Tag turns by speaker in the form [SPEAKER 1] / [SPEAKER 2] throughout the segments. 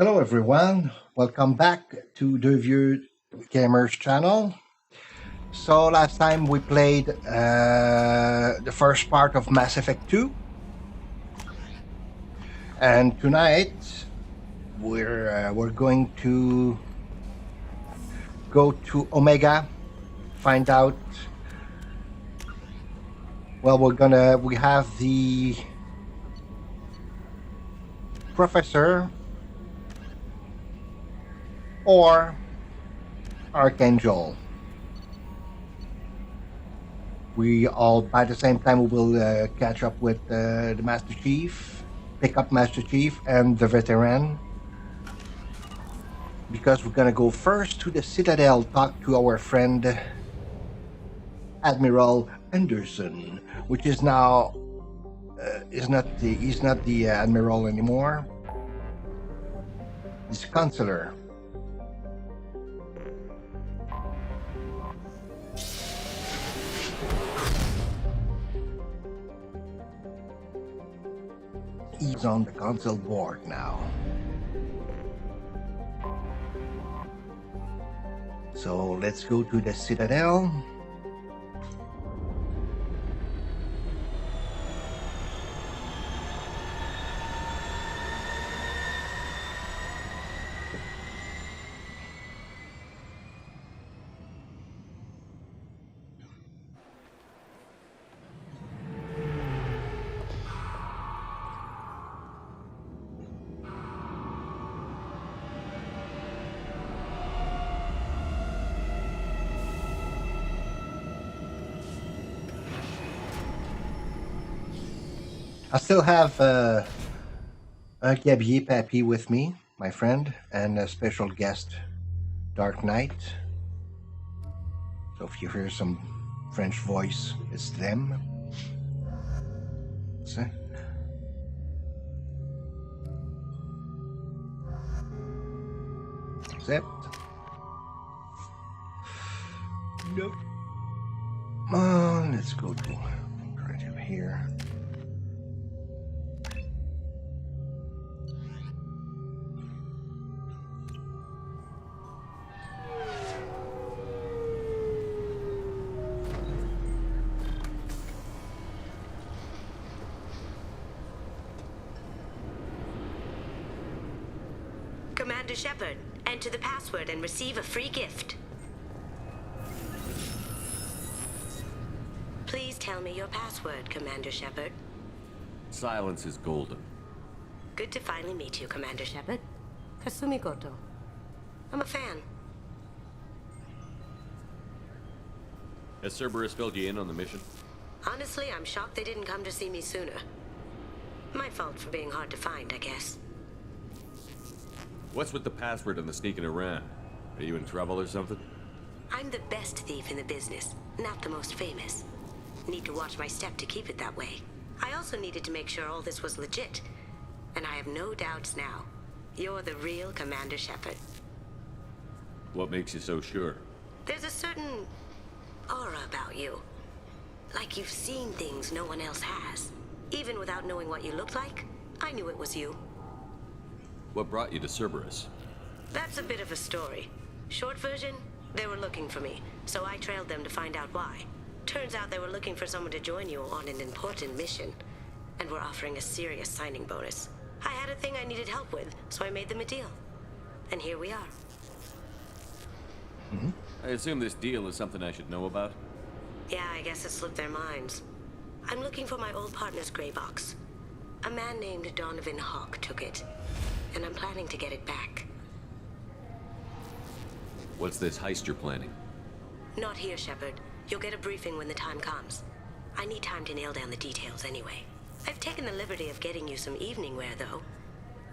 [SPEAKER 1] Hello, everyone. Welcome back to the View Gamers channel. So, last time we played the first part of Mass Effect 2, and tonight we're going to go to Omega, find out. Well, we have the professor or Archangel. We all, by the same time, we will catch up with the Master Chief, pick up Master Chief and the veteran. Because we're gonna go first to the Citadel, talk to our friend Admiral Anderson, which is now he's not the admiral anymore. He's consular. He's on the consul board now. So let's go to the Citadel. I still have Gabier Papi with me, my friend, and a special guest, Dark Knight. So if you hear some French voice, it's them. See? Accept. Nope. Let's go to right over here.
[SPEAKER 2] Commander Shepard, enter the password and receive a free gift. Please tell me your password, Commander Shepard.
[SPEAKER 3] Silence is golden.
[SPEAKER 2] Good to finally meet you, Commander Shepard. Kasumi Goto. I'm a fan.
[SPEAKER 3] Has Cerberus filled you in on the mission?
[SPEAKER 2] Honestly, I'm shocked they didn't come to see me sooner. My fault for being hard to find, I guess.
[SPEAKER 3] What's with the password and the sneaking around? Are you in trouble or something?
[SPEAKER 2] I'm the best thief in the business, not the most famous. Need to watch my step to keep it that way. I also needed to make sure all this was legit. And I have no doubts now. You're the real Commander Shepard.
[SPEAKER 3] What makes you so sure?
[SPEAKER 2] There's a certain aura about you. Like you've seen things no one else has. Even without knowing what you looked like, I knew it was you.
[SPEAKER 3] What brought you to Cerberus?
[SPEAKER 2] That's a bit of a story. Short version, they were looking for me, so I trailed them to find out why. Turns out they were looking for someone to join you on an important mission, and were offering a serious signing bonus. I had a thing I needed help with, so I made them a deal. And here we are.
[SPEAKER 3] I assume this deal is something I should know about?
[SPEAKER 2] Yeah, I guess it slipped their minds. I'm looking for my old partner's gray box. A man named Donovan Hawk took it, and I'm planning to get it back.
[SPEAKER 3] What's this heist you're planning?
[SPEAKER 2] Not here, Shepard. You'll get a briefing when the time comes. I need time to nail down the details anyway. I've taken the liberty of getting you some evening wear, though.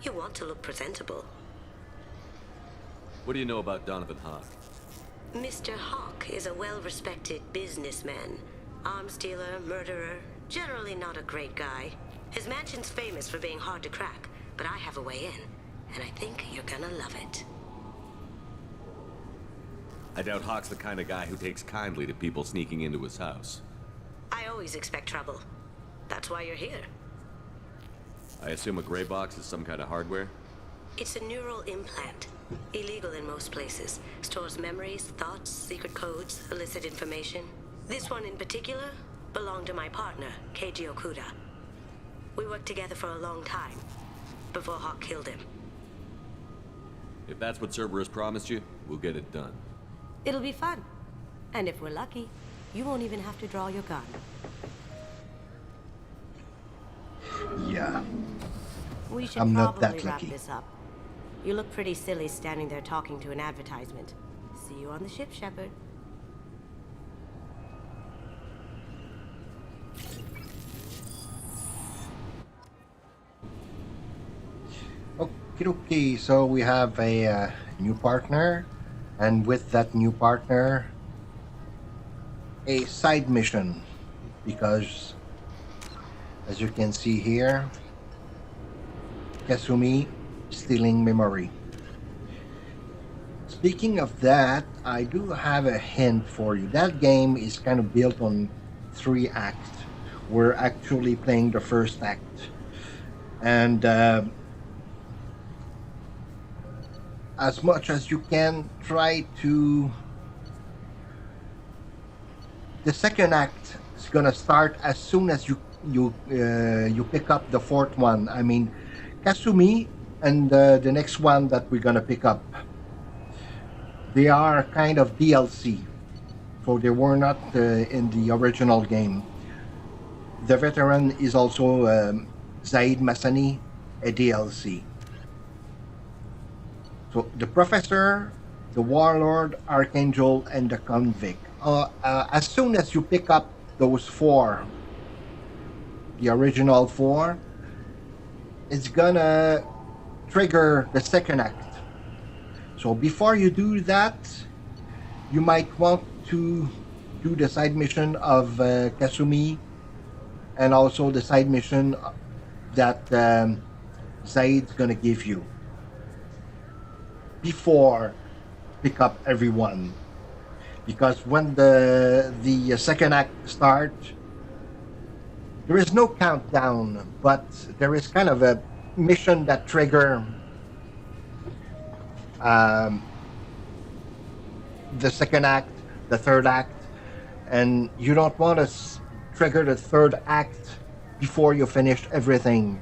[SPEAKER 2] You want to look presentable.
[SPEAKER 3] What do you know about Donovan Hawk?
[SPEAKER 2] Mr. Hawk is a well-respected businessman. Arms dealer, murderer, generally not a great guy. His mansion's famous for being hard to crack, but I have a way in, and I think you're gonna love it.
[SPEAKER 3] I doubt Hawk's the kind of guy who takes kindly to people sneaking into his house.
[SPEAKER 2] I always expect trouble. That's why you're here.
[SPEAKER 3] I assume a gray box is some kind of hardware?
[SPEAKER 2] It's a neural implant. Illegal in most places. Stores memories, thoughts, secret codes, illicit information. This one in particular belonged to my partner, Keiji Okuda. We worked together for a long time, before Hawk killed him.
[SPEAKER 3] If that's what Cerberus promised you, we'll get it done.
[SPEAKER 2] It'll be fun. And if we're lucky, you won't even have to draw your gun.
[SPEAKER 1] Yeah.
[SPEAKER 2] We should
[SPEAKER 1] I'm not
[SPEAKER 2] probably
[SPEAKER 1] that
[SPEAKER 2] wrap
[SPEAKER 1] lucky.
[SPEAKER 2] this up. You look pretty silly standing there talking to an advertisement. See you on the ship, Shepard.
[SPEAKER 1] Okay, so we have a new partner, and with that new partner, a side mission, because as you can see here, Kasumi stealing memory. Speaking of that, I do have a hint for you. That game is kind of built on 3 acts. We're actually playing the first act, and as much as you can try to, the second act is gonna start as soon as you pick up the 4th one. I mean, Kasumi and the next one that we're gonna pick up, they are kind of DLC, so they were not in the original game. The veteran is also Zaid Masani, a DLC. So the Professor, the Warlord, Archangel, and the Convict. As soon as you pick up those 4, the original 4, it's gonna trigger the second act. So before you do that, you might want to do the side mission of Kasumi, and also the side mission that Zaid's gonna give you before pick up everyone, because when the second act starts, there is no countdown, but there is kind of a mission that trigger the second act, the third act, and you don't want to trigger the third act before you finish everything,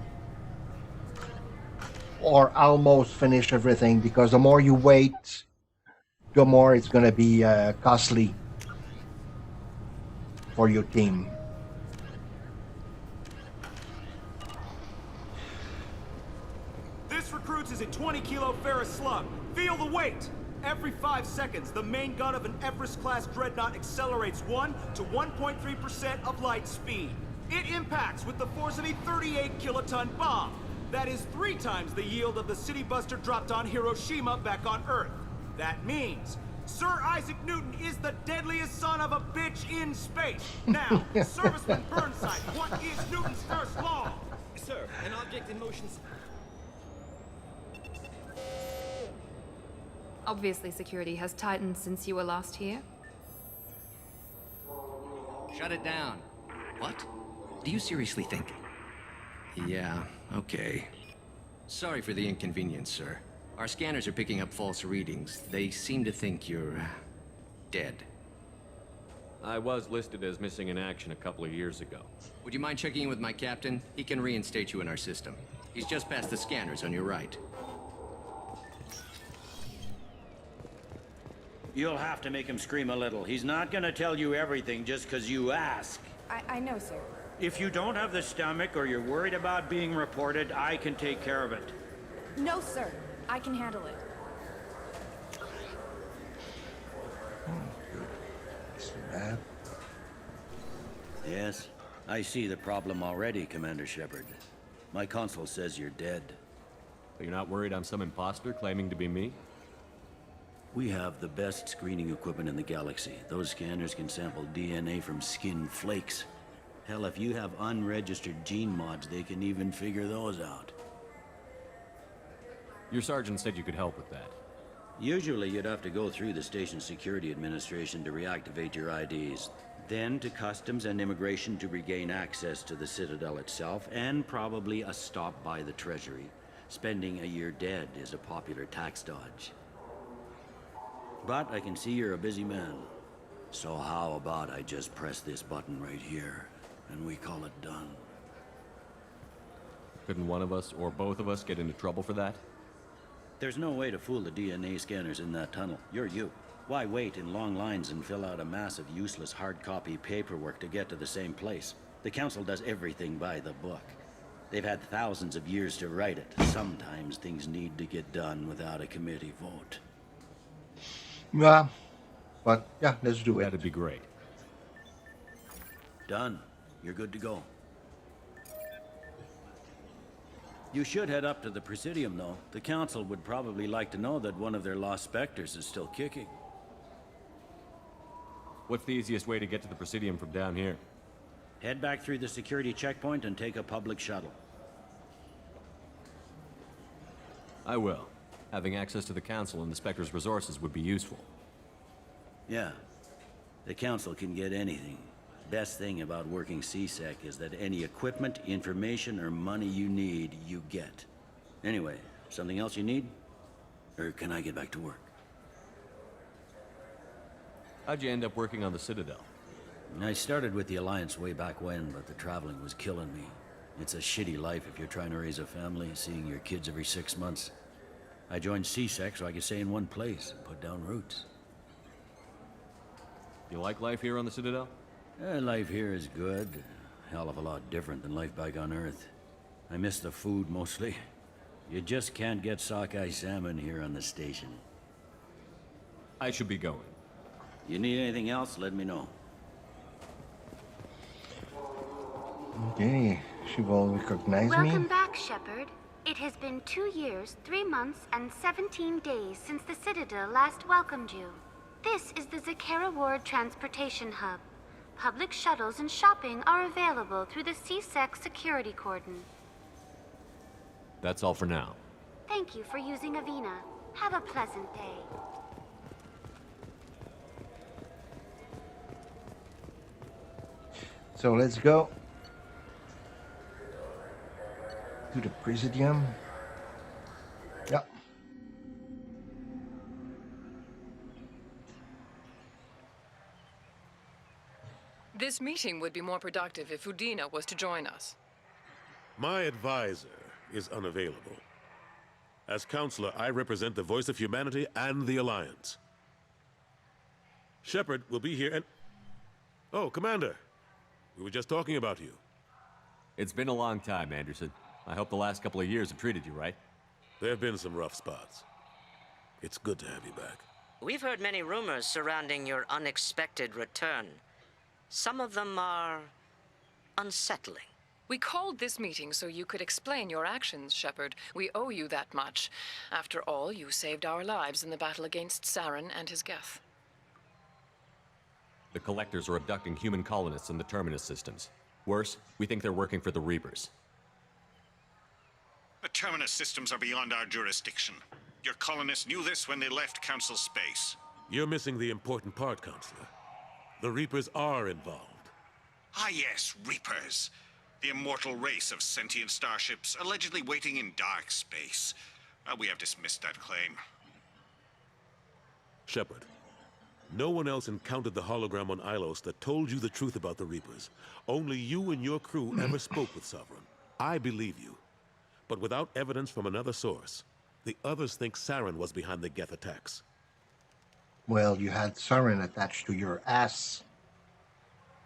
[SPEAKER 1] or almost finish everything, because the more you wait, the more it's going to be costly for your team.
[SPEAKER 4] This recruits is a 20-kilo ferrous slug. Feel the weight! Every 5 seconds, the main gun of an Everest-class dreadnought accelerates 1 to 1.3% of light speed. It impacts with the force of a 38-kiloton bomb. That is 3 times the yield of the city buster dropped on Hiroshima back on Earth. That means Sir Isaac Newton is the deadliest son of a bitch in space. Now, Serviceman Burnside, what is Newton's first law?
[SPEAKER 5] Sir, an object in motion.
[SPEAKER 6] Obviously, security has tightened since you were last here.
[SPEAKER 5] Shut it down. What? Do you seriously think? Yeah, okay. Sorry for the inconvenience, sir. Our scanners are picking up false readings. They seem to think you're dead.
[SPEAKER 3] I was listed as missing in action a couple of years ago.
[SPEAKER 5] Would you mind checking in with my captain? He can reinstate you in our system. He's just past the scanners on your right.
[SPEAKER 7] You'll have to make him scream a little. He's not gonna tell you everything just because you ask.
[SPEAKER 6] I know, sir.
[SPEAKER 7] If you don't have the stomach or you're worried about being reported, I can take care of it.
[SPEAKER 6] No, sir. I can handle it.
[SPEAKER 7] Yes, I see the problem already, Commander Shepard. My console says you're dead.
[SPEAKER 3] But you're not worried I'm some imposter claiming to be me?
[SPEAKER 7] We have the best screening equipment in the galaxy. Those scanners can sample DNA from skin flakes. Hell, if you have unregistered gene mods, they can even figure those out.
[SPEAKER 3] Your sergeant said you could help with that.
[SPEAKER 7] Usually you'd have to go through the Station Security Administration to reactivate your IDs. Then to Customs and Immigration to regain access to the Citadel itself, and probably a stop by the Treasury. Spending a year dead is a popular tax dodge. But I can see you're a busy man. So how about I just press this button right here, and we call it done?
[SPEAKER 3] Couldn't one of us, or both of us, get into trouble for that?
[SPEAKER 7] There's no way to fool the DNA scanners in that tunnel. You're you. Why wait in long lines and fill out a massive useless hard copy paperwork to get to the same place? The Council does everything by the book. They've had thousands of years to write it. Sometimes things need to get done without a committee vote.
[SPEAKER 1] Yeah, but yeah, let's do it.
[SPEAKER 3] That'd be great.
[SPEAKER 7] Done. You're good to go. You should head up to the Presidium, though. The Council would probably like to know that one of their lost specters is still kicking.
[SPEAKER 3] What's the easiest way to get to the Presidium from down here?
[SPEAKER 7] Head back through the security checkpoint and take a public shuttle.
[SPEAKER 3] I will. Having access to the Council and the Spectre's resources would be useful.
[SPEAKER 7] Yeah. The Council can get anything. Best thing about working C-Sec is that any equipment, information, or money you need, you get. Anyway, something else you need? Or can I get back to work?
[SPEAKER 3] How'd you end up working on the Citadel?
[SPEAKER 7] I started with the Alliance way back when, but the traveling was killing me. It's a shitty life if you're trying to raise a family, seeing your kids every 6 months. I joined C-Sec so I could stay in one place and put down roots.
[SPEAKER 3] You like life here on the Citadel?
[SPEAKER 7] Life here is good. Hell of a lot different than life back on Earth. I miss the food mostly. You just can't get sockeye salmon here on the station.
[SPEAKER 3] I should be going.
[SPEAKER 7] You need anything else, let me know.
[SPEAKER 1] Okay, she will recognize
[SPEAKER 8] Welcome
[SPEAKER 1] me.
[SPEAKER 8] back, Shepard. It has been 2 years, 3 months, and 17 days since the Citadel last welcomed you. This is the Zakera Ward Transportation Hub. Public shuttles and shopping are available through the C-Sec security cordon.
[SPEAKER 3] That's all for now.
[SPEAKER 8] Thank you for using Avina. Have a pleasant day.
[SPEAKER 1] So let's go to the Presidium. Yeah.
[SPEAKER 9] This meeting would be more productive if Udina was to join us.
[SPEAKER 10] My advisor is unavailable. As counselor, I represent the voice of humanity and the Alliance. Shepard will be here and... Oh, Commander. We were just talking about you.
[SPEAKER 3] It's been a long time, Anderson. I hope the last couple of years have treated you right.
[SPEAKER 10] There have been some rough spots. It's good to have you back.
[SPEAKER 11] We've heard many rumors surrounding your unexpected return. Some of them are unsettling.
[SPEAKER 9] We called this meeting so you could explain your actions, Shepard. We owe you that much. After all, you saved our lives in the battle against Saren and his Geth.
[SPEAKER 3] The Collectors are abducting human colonists in the Terminus systems. Worse, we think they're working for the Reapers.
[SPEAKER 12] The Terminus systems are beyond our jurisdiction. Your colonists knew this when they left Council space.
[SPEAKER 10] You're missing the important part, Counselor. The Reapers are involved.
[SPEAKER 12] Ah yes, Reapers. The immortal race of sentient starships allegedly waiting in dark space. We have dismissed that claim.
[SPEAKER 10] Shepard, no one else encountered the hologram on Ilos that told you the truth about the Reapers. Only you and your crew ever spoke with Sovereign. I believe you. But without evidence from another source, the others think Saren was behind the Geth attacks.
[SPEAKER 1] Well, you had Saren attached to your ass,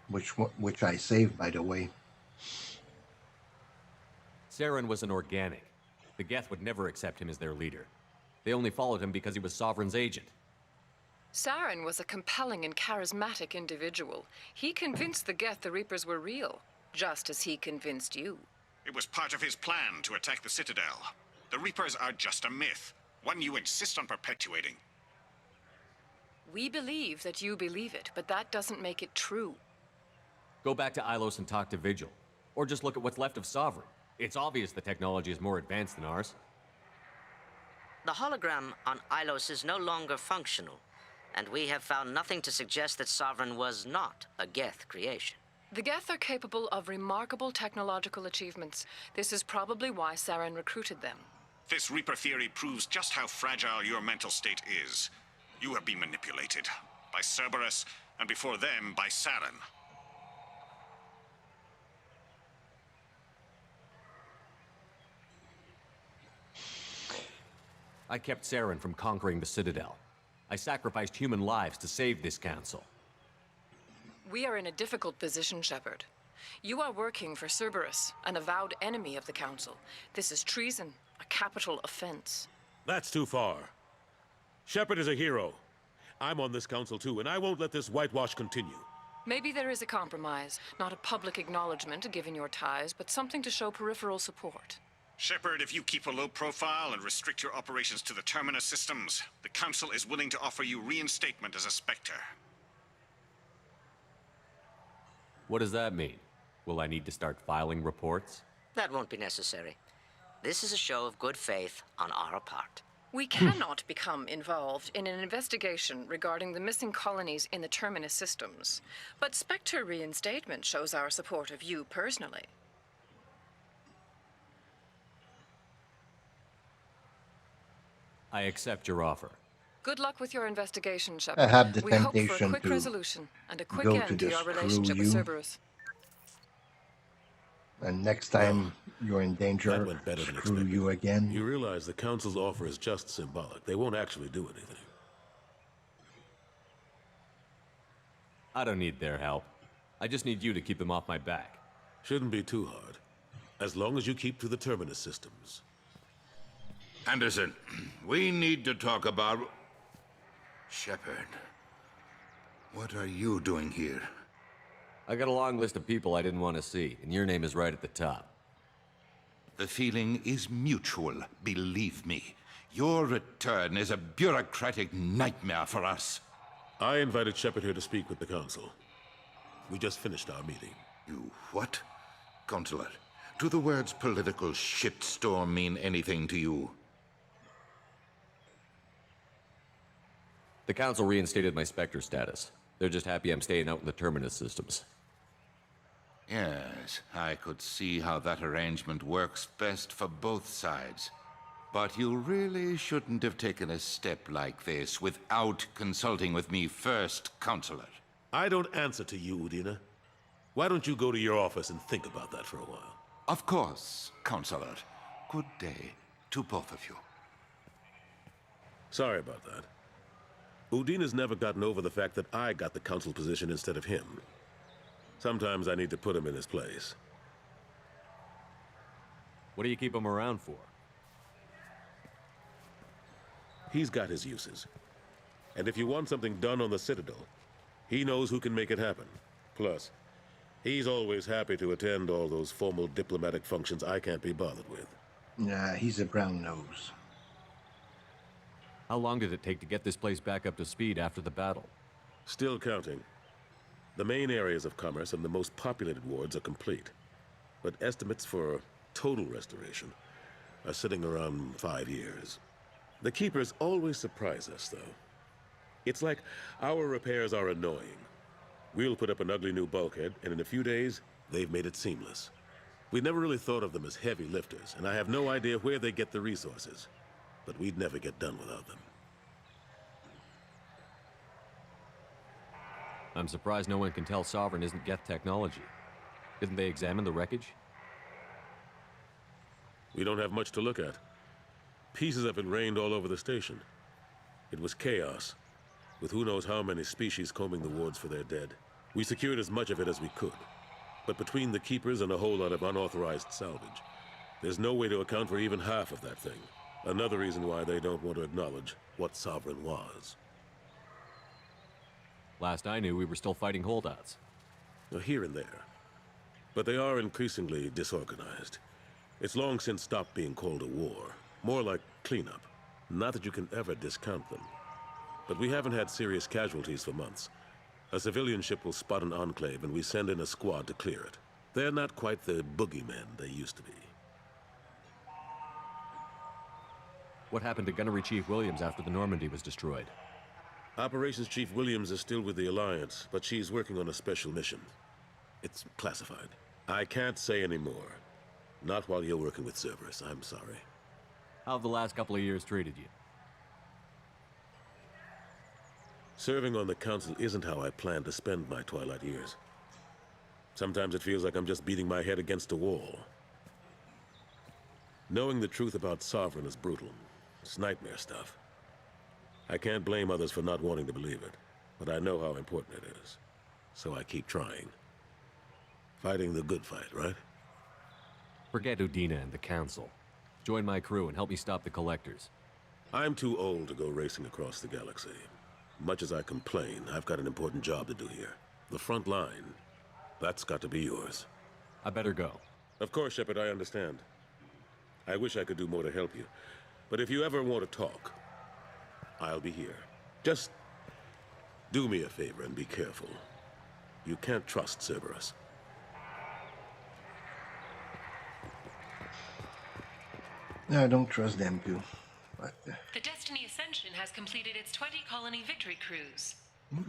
[SPEAKER 1] which I saved, by the way.
[SPEAKER 3] Saren was an organic. The Geth would never accept him as their leader. They only followed him because he was Sovereign's agent.
[SPEAKER 9] Saren was a compelling and charismatic individual. He convinced the Geth the Reapers were real, just as he convinced you.
[SPEAKER 12] It was part of his plan to attack the Citadel. The Reapers are just a myth, one you insist on perpetuating.
[SPEAKER 9] We believe that you believe it, but that doesn't make it true.
[SPEAKER 3] Go back to Ilos and talk to Vigil. Or just look at what's left of Sovereign. It's obvious the technology is more advanced than ours.
[SPEAKER 11] The hologram on Ilos is no longer functional, and we have found nothing to suggest that Sovereign was not a Geth creation.
[SPEAKER 9] The Geth are capable of remarkable technological achievements. This is probably why Saren recruited them.
[SPEAKER 12] This Reaper theory proves just how fragile your mental state is. You have been manipulated by Cerberus, and before them, by Saren.
[SPEAKER 3] I kept Saren from conquering the Citadel. I sacrificed human lives to save this council.
[SPEAKER 9] We are in a difficult position, Shepard. You are working for Cerberus, an avowed enemy of the Council. This is treason, a capital offense.
[SPEAKER 10] That's too far. Shepard is a hero. I'm on this council too, and I won't let this whitewash continue.
[SPEAKER 9] Maybe there is a compromise. Not a public acknowledgement given your ties, but something to show peripheral support.
[SPEAKER 12] Shepard, if you keep a low profile and restrict your operations to the Terminus systems, the Council is willing to offer you reinstatement as a Spectre.
[SPEAKER 3] What does that mean? Will I need to start filing reports?
[SPEAKER 11] That won't be necessary. This is a show of good faith on our part.
[SPEAKER 9] We cannot become involved in an investigation regarding the missing colonies in the Terminus systems. But Spectre reinstatement shows our support of you personally.
[SPEAKER 3] I accept your offer.
[SPEAKER 9] Good luck with your investigation, Shepard.
[SPEAKER 1] I have the
[SPEAKER 9] We hope for a
[SPEAKER 1] temptation
[SPEAKER 9] quick
[SPEAKER 1] to
[SPEAKER 9] resolution and a quick
[SPEAKER 1] go to
[SPEAKER 9] end to
[SPEAKER 1] the
[SPEAKER 9] your
[SPEAKER 1] screw
[SPEAKER 9] relationship with
[SPEAKER 1] you.
[SPEAKER 9] Cerberus.
[SPEAKER 1] And next time you're in danger,
[SPEAKER 10] That went better than
[SPEAKER 1] screw
[SPEAKER 10] expected.
[SPEAKER 1] you again.
[SPEAKER 10] You realize the council's offer is just symbolic. They won't actually do anything.
[SPEAKER 3] I don't need their help. I just need you to keep them off my back.
[SPEAKER 10] Shouldn't be too hard. As long as you keep to the Terminus systems.
[SPEAKER 13] Anderson, we need to talk about... Shepard. What are you doing here?
[SPEAKER 3] I got a long list of people I didn't want to see, and your name is right at the top.
[SPEAKER 13] The feeling is mutual, believe me. Your return is a bureaucratic nightmare for us.
[SPEAKER 10] I invited Shepard here to speak with the council. We just finished our meeting.
[SPEAKER 13] You what? Counselor, do the words political shitstorm mean anything to you?
[SPEAKER 3] The council reinstated my Spectre status. They're just happy I'm staying out in the Terminus systems.
[SPEAKER 13] Yes, I could see how that arrangement works best for both sides. But you really shouldn't have taken a step like this without consulting with me first, Counselor.
[SPEAKER 10] I don't answer to you, Udina. Why don't you go to your office and think about that for a while?
[SPEAKER 13] Of course, Counselor. Good day to both of you.
[SPEAKER 10] Sorry about that. Udina's never gotten over the fact that I got the council position instead of him. Sometimes I need to put him in his place.
[SPEAKER 3] What do you keep him around for?
[SPEAKER 10] He's got his uses. And if you want something done on the Citadel, he knows who can make it happen. Plus, he's always happy to attend all those formal diplomatic functions I can't be bothered with.
[SPEAKER 1] Nah, he's a brown nose.
[SPEAKER 3] How long did it take to get this place back up to speed after the battle?
[SPEAKER 10] Still counting. The main areas of commerce and the most populated wards are complete. But estimates for total restoration are sitting around 5 years. The Keepers always surprise us, though. It's like our repairs are annoying. We'll put up an ugly new bulkhead, and in a few days, they've made it seamless. We never really thought of them as heavy lifters, and I have no idea where they get the resources. But we'd never get done without them.
[SPEAKER 3] I'm surprised no one can tell Sovereign isn't Geth technology. Didn't they examine the wreckage?
[SPEAKER 10] We don't have much to look at. Pieces of it rained all over the station. It was chaos, with who knows how many species combing the wards for their dead. We secured as much of it as we could. But between the Keepers and a whole lot of unauthorized salvage, there's no way to account for even half of that thing. Another reason why they don't want to acknowledge what Sovereign was.
[SPEAKER 3] Last I knew, we were still fighting holdouts.
[SPEAKER 10] Here and there. But they are increasingly disorganized. It's long since stopped being called a war. More like cleanup. Not that you can ever discount them. But we haven't had serious casualties for months. A civilian ship will spot an enclave and we send in a squad to clear it. They're not quite the boogeymen they used to be.
[SPEAKER 3] What happened to Gunnery Chief Williams after the Normandy was destroyed?
[SPEAKER 10] Operations Chief Williams is still with the Alliance, but she's working on a special mission. It's classified. I can't say any more. Not while you're working with Cerberus, I'm sorry.
[SPEAKER 3] How have the last couple of years treated you?
[SPEAKER 10] Serving on the council isn't how I plan to spend my twilight years. Sometimes it feels like I'm just beating my head against a wall. Knowing the truth about Sovereign is brutal. It's nightmare stuff. I can't blame others for not wanting to believe it, but I know how important it is. So I keep trying. Fighting the good fight, right?
[SPEAKER 3] Forget Udina and the Council. Join my crew and help me stop the Collectors.
[SPEAKER 10] I'm too old to go racing across the galaxy. Much as I complain, I've got an important job to do here. The front line. That's got to be yours.
[SPEAKER 3] I better go.
[SPEAKER 10] Of course, Shepard, I understand. I wish I could do more to help you. But if you ever want to talk, I'll be here. Just do me a favor and be careful. You can't trust Cerberus.
[SPEAKER 1] No, I don't trust them too. But,
[SPEAKER 14] The Destiny Ascension has completed its 20-colony victory cruise.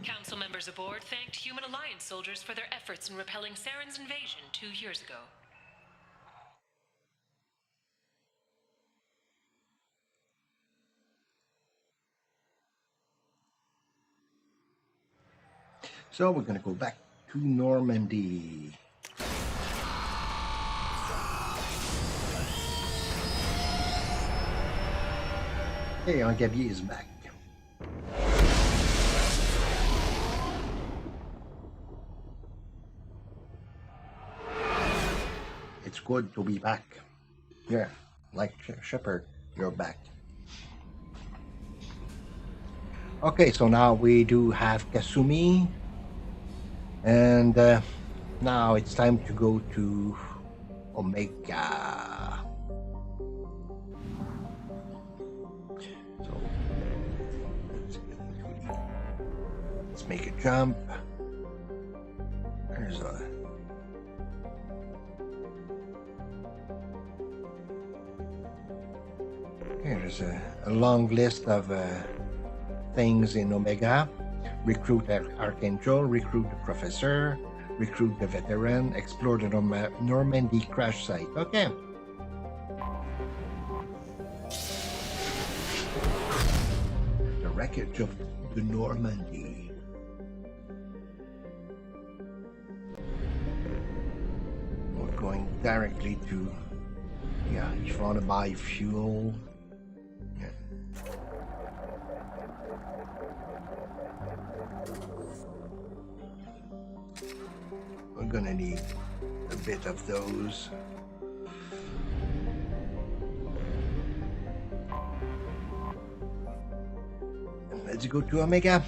[SPEAKER 14] Council members aboard thanked Human Alliance soldiers for their efforts in repelling Saren's invasion 2 years ago.
[SPEAKER 1] so we're gonna go back to Normandy. Hey, Gavier is back. It's good to be back. Yeah, like Shepard, you're back. Okay, so now we do have Kasumi. And now it's time to go to Omega. So let's make a jump. There's a There's a long list of things in Omega. Recruit Archangel, recruit the Professor, recruit the Veteran, explore the Normandy crash site. Okay. The wreckage of the Normandy. We're going directly to, yeah, if you want to buy fuel. We're gonna need a bit of those. And let's go to Omega.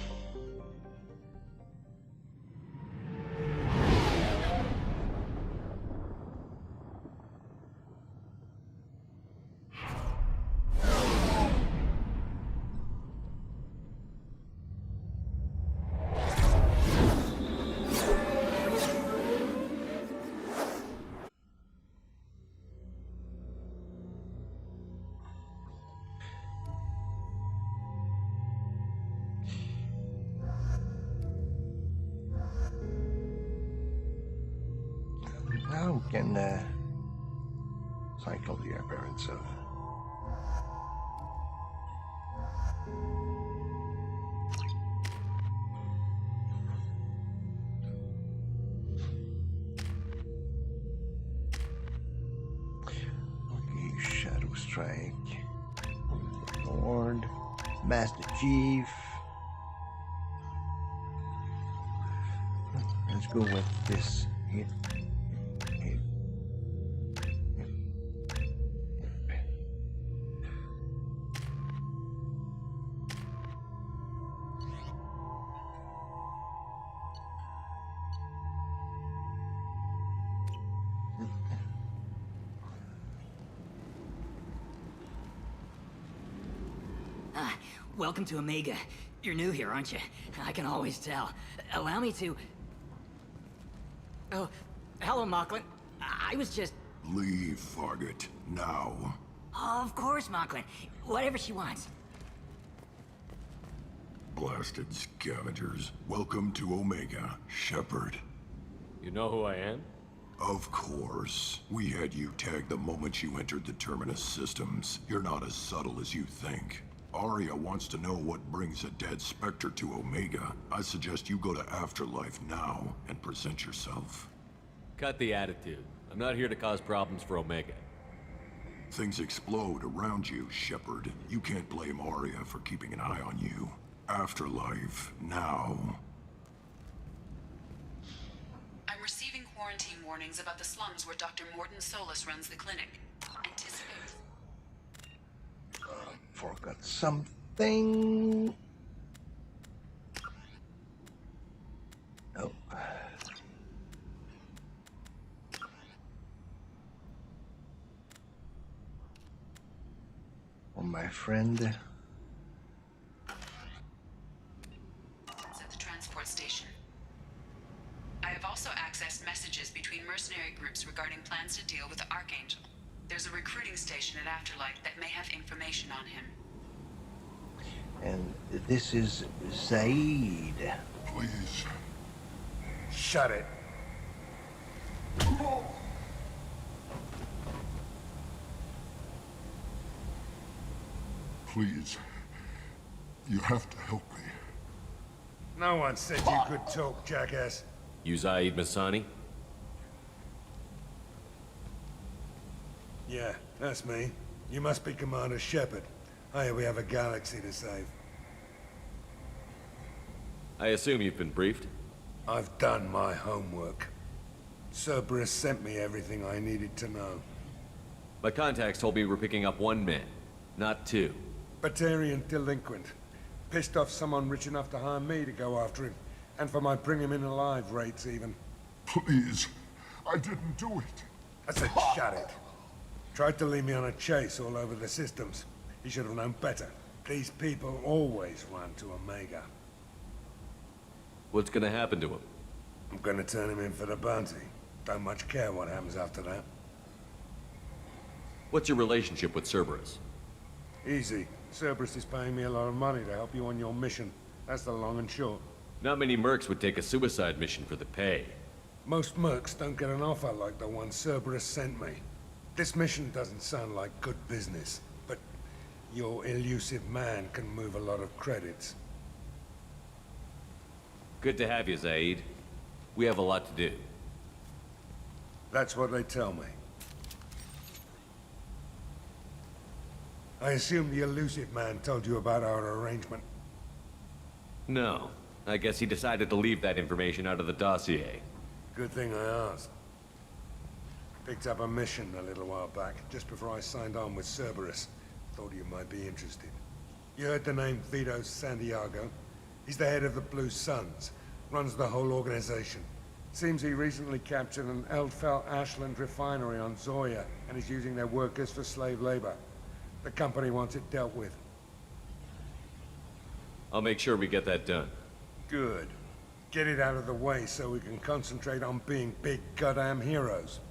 [SPEAKER 1] Now we can cycle the appearance of Shadow Strike, Lord, Master Chief. Let's go with this here.
[SPEAKER 15] Welcome to Omega. You're new here, aren't you? I can always tell. Allow me to... Oh, hello, Mocklin. I was just...
[SPEAKER 16] Leave, Fargate. Now.
[SPEAKER 15] Oh, of course, Mocklin. Whatever she wants.
[SPEAKER 16] Blasted scavengers. Welcome to Omega, Shepard.
[SPEAKER 3] You know who I am?
[SPEAKER 16] Of course. We had you tagged the moment you entered the Terminus systems. You're not as subtle as you think. Arya wants to know what brings a dead Spectre to Omega. I suggest you go to Afterlife now and present yourself.
[SPEAKER 3] Cut the attitude. I'm not here to cause problems for Omega.
[SPEAKER 16] Things explode around you, Shepard. You can't blame Arya for keeping an eye on you. Afterlife, now.
[SPEAKER 17] I'm receiving quarantine warnings about the slums where Dr. Morton Solus runs the clinic. Anticipate.
[SPEAKER 1] Forgot something. Oh. Oh, my friend.
[SPEAKER 17] It's at the transport station. I have also accessed messages between mercenary groups regarding plans to deal with the Archangel. There's a recruiting station at Afterlife that may have information on him.
[SPEAKER 1] And this is Zaid.
[SPEAKER 16] Please.
[SPEAKER 18] Shut it.
[SPEAKER 16] Please. You have to help me.
[SPEAKER 18] No one said you could talk, jackass.
[SPEAKER 3] You Zaid Masani?
[SPEAKER 18] Yeah, that's me. You must be Commander Shepard. Hey, we have a galaxy to save.
[SPEAKER 3] I assume you've been briefed?
[SPEAKER 18] I've done my homework. Cerberus sent me everything I needed to know.
[SPEAKER 3] My contacts told me we're picking up one man, not two.
[SPEAKER 18] Batarian delinquent. Pissed off someone rich enough to hire me to go after him. And for my bring him in alive rates, even.
[SPEAKER 16] Please. I didn't do it.
[SPEAKER 18] I said shut it. Tried to lead me on a chase all over the systems. He should have known better. These people always run to Omega.
[SPEAKER 3] What's gonna happen to him?
[SPEAKER 18] I'm gonna turn him in for the bounty. Don't much care what happens after that.
[SPEAKER 3] What's your relationship with Cerberus?
[SPEAKER 18] Easy. Cerberus is paying me a lot of money to help you on your mission. That's the long and short.
[SPEAKER 3] Not many mercs would take a suicide mission for the pay.
[SPEAKER 18] Most mercs don't get an offer like the one Cerberus sent me. This mission doesn't sound like good business, but your elusive man can move a lot of credits.
[SPEAKER 3] Good to have you, Zaid. We have a lot to do.
[SPEAKER 18] That's what they tell me. I assume the elusive man told you about our arrangement.
[SPEAKER 3] No. I guess he decided to leave that information out of the dossier.
[SPEAKER 18] Good thing I asked. Picked up a mission a little while back, just before I signed on with Cerberus. Thought you might be interested. You heard the name Vito Santiago? He's the head of the Blue Suns. Runs the whole organization. Seems he recently captured an Eldfell Ashland refinery on Zoya, and is using their workers for slave labor. The company wants it dealt with.
[SPEAKER 3] I'll make sure we get that done.
[SPEAKER 18] Good. Get it out of the way so we can concentrate on being big goddamn heroes.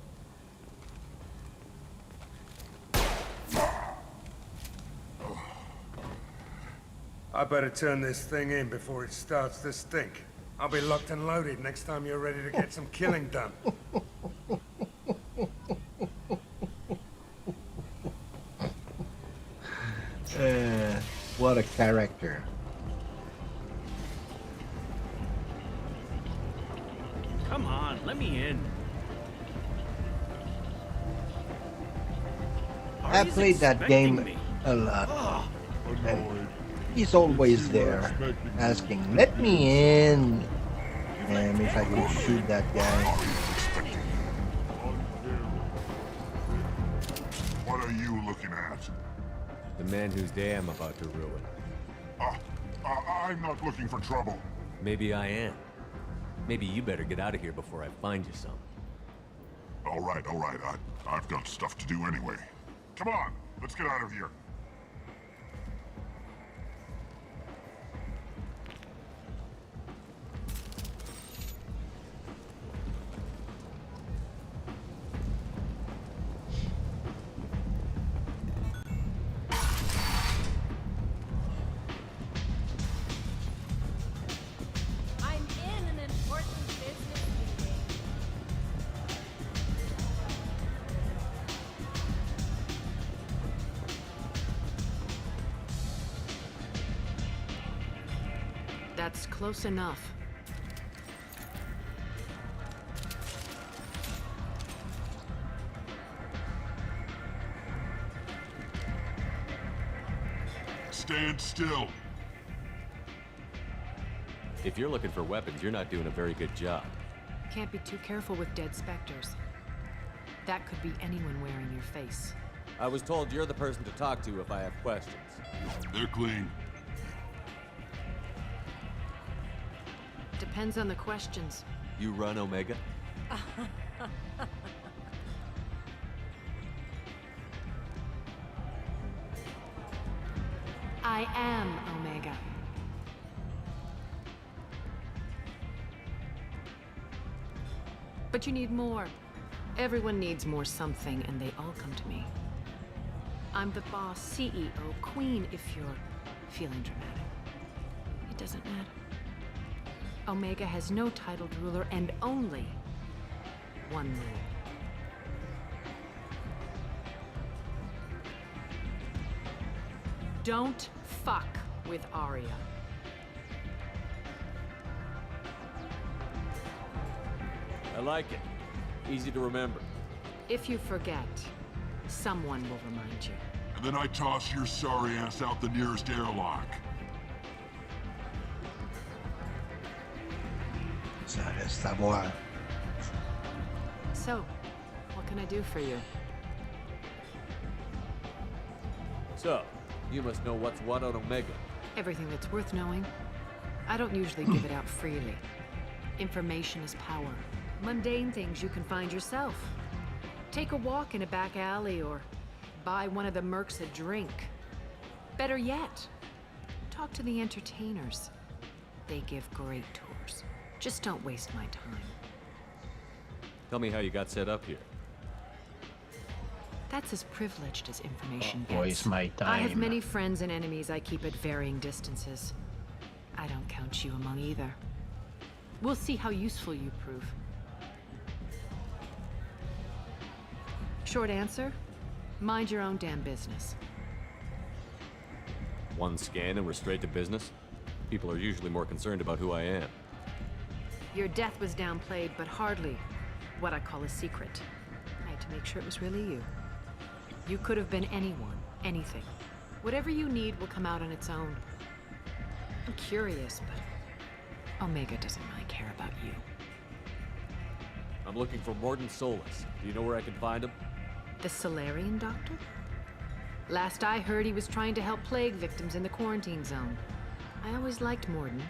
[SPEAKER 18] I better turn this thing in before it starts to stink. I'll be locked and loaded next time you're ready to get some killing done.
[SPEAKER 1] What a character.
[SPEAKER 19] Come on, let me in.
[SPEAKER 1] I played that game a lot. And he's always there, asking, let me in. And if I could shoot that guy.
[SPEAKER 16] What are you looking at?
[SPEAKER 3] The man whose day I'm about to ruin.
[SPEAKER 16] I'm not looking for trouble.
[SPEAKER 3] Maybe I am. Maybe you better get out of here before I find you some.
[SPEAKER 16] All right. I've got stuff to do anyway. Come on, let's get out of here.
[SPEAKER 6] I'm in an important business meeting.
[SPEAKER 20] That's close enough.
[SPEAKER 16] Stand still.
[SPEAKER 3] If you're looking for weapons, you're not doing a very good job.
[SPEAKER 20] Can't be too careful with dead specters. That could be anyone wearing your face.
[SPEAKER 3] I was told you're the person to talk to if I have questions.
[SPEAKER 16] They're clean.
[SPEAKER 20] Depends on the questions.
[SPEAKER 3] You run Omega?
[SPEAKER 20] I am Omega. But you need more. Everyone needs more something, and they all come to me. I'm the boss, CEO, queen, if you're feeling dramatic. It doesn't matter. Omega has no titled ruler and only one rule. Don't fuck with Aria.
[SPEAKER 3] I like it. Easy to remember.
[SPEAKER 20] If you forget, someone will remind you.
[SPEAKER 16] And then I toss your sorry ass out the nearest airlock.
[SPEAKER 1] Ça reste à voir.
[SPEAKER 20] So, what can I do for you?
[SPEAKER 3] So, you must know what's what on Omega.
[SPEAKER 20] Everything that's worth knowing. I don't usually give it out freely. Information is power. Mundane things you can find yourself. Take a walk in a back alley or buy one of the mercs a drink. Better yet, talk to the entertainers. They give great tours. Just don't waste my time.
[SPEAKER 3] Tell me how you got set up here.
[SPEAKER 20] That's as privileged as information
[SPEAKER 1] Oh,
[SPEAKER 20] gets.
[SPEAKER 1] waste my
[SPEAKER 20] I have
[SPEAKER 1] time.
[SPEAKER 20] many friends and enemies I keep at varying distances. I don't count you among either. We'll see how useful you prove. Short answer, mind your own damn business.
[SPEAKER 3] One scan and we're straight to business? People are usually more concerned about who I am.
[SPEAKER 20] Your death was downplayed, but hardly what I call a secret. I had to make sure it was really you. You could have been anyone, anything. Whatever you need will come out on its own. I'm curious, but Omega doesn't really care about you.
[SPEAKER 3] I'm looking for Mordin Solus. Do you know where I can find him?
[SPEAKER 20] The Solarian doctor? Last I heard, he was trying to help plague victims in the quarantine zone. I always liked Mordin.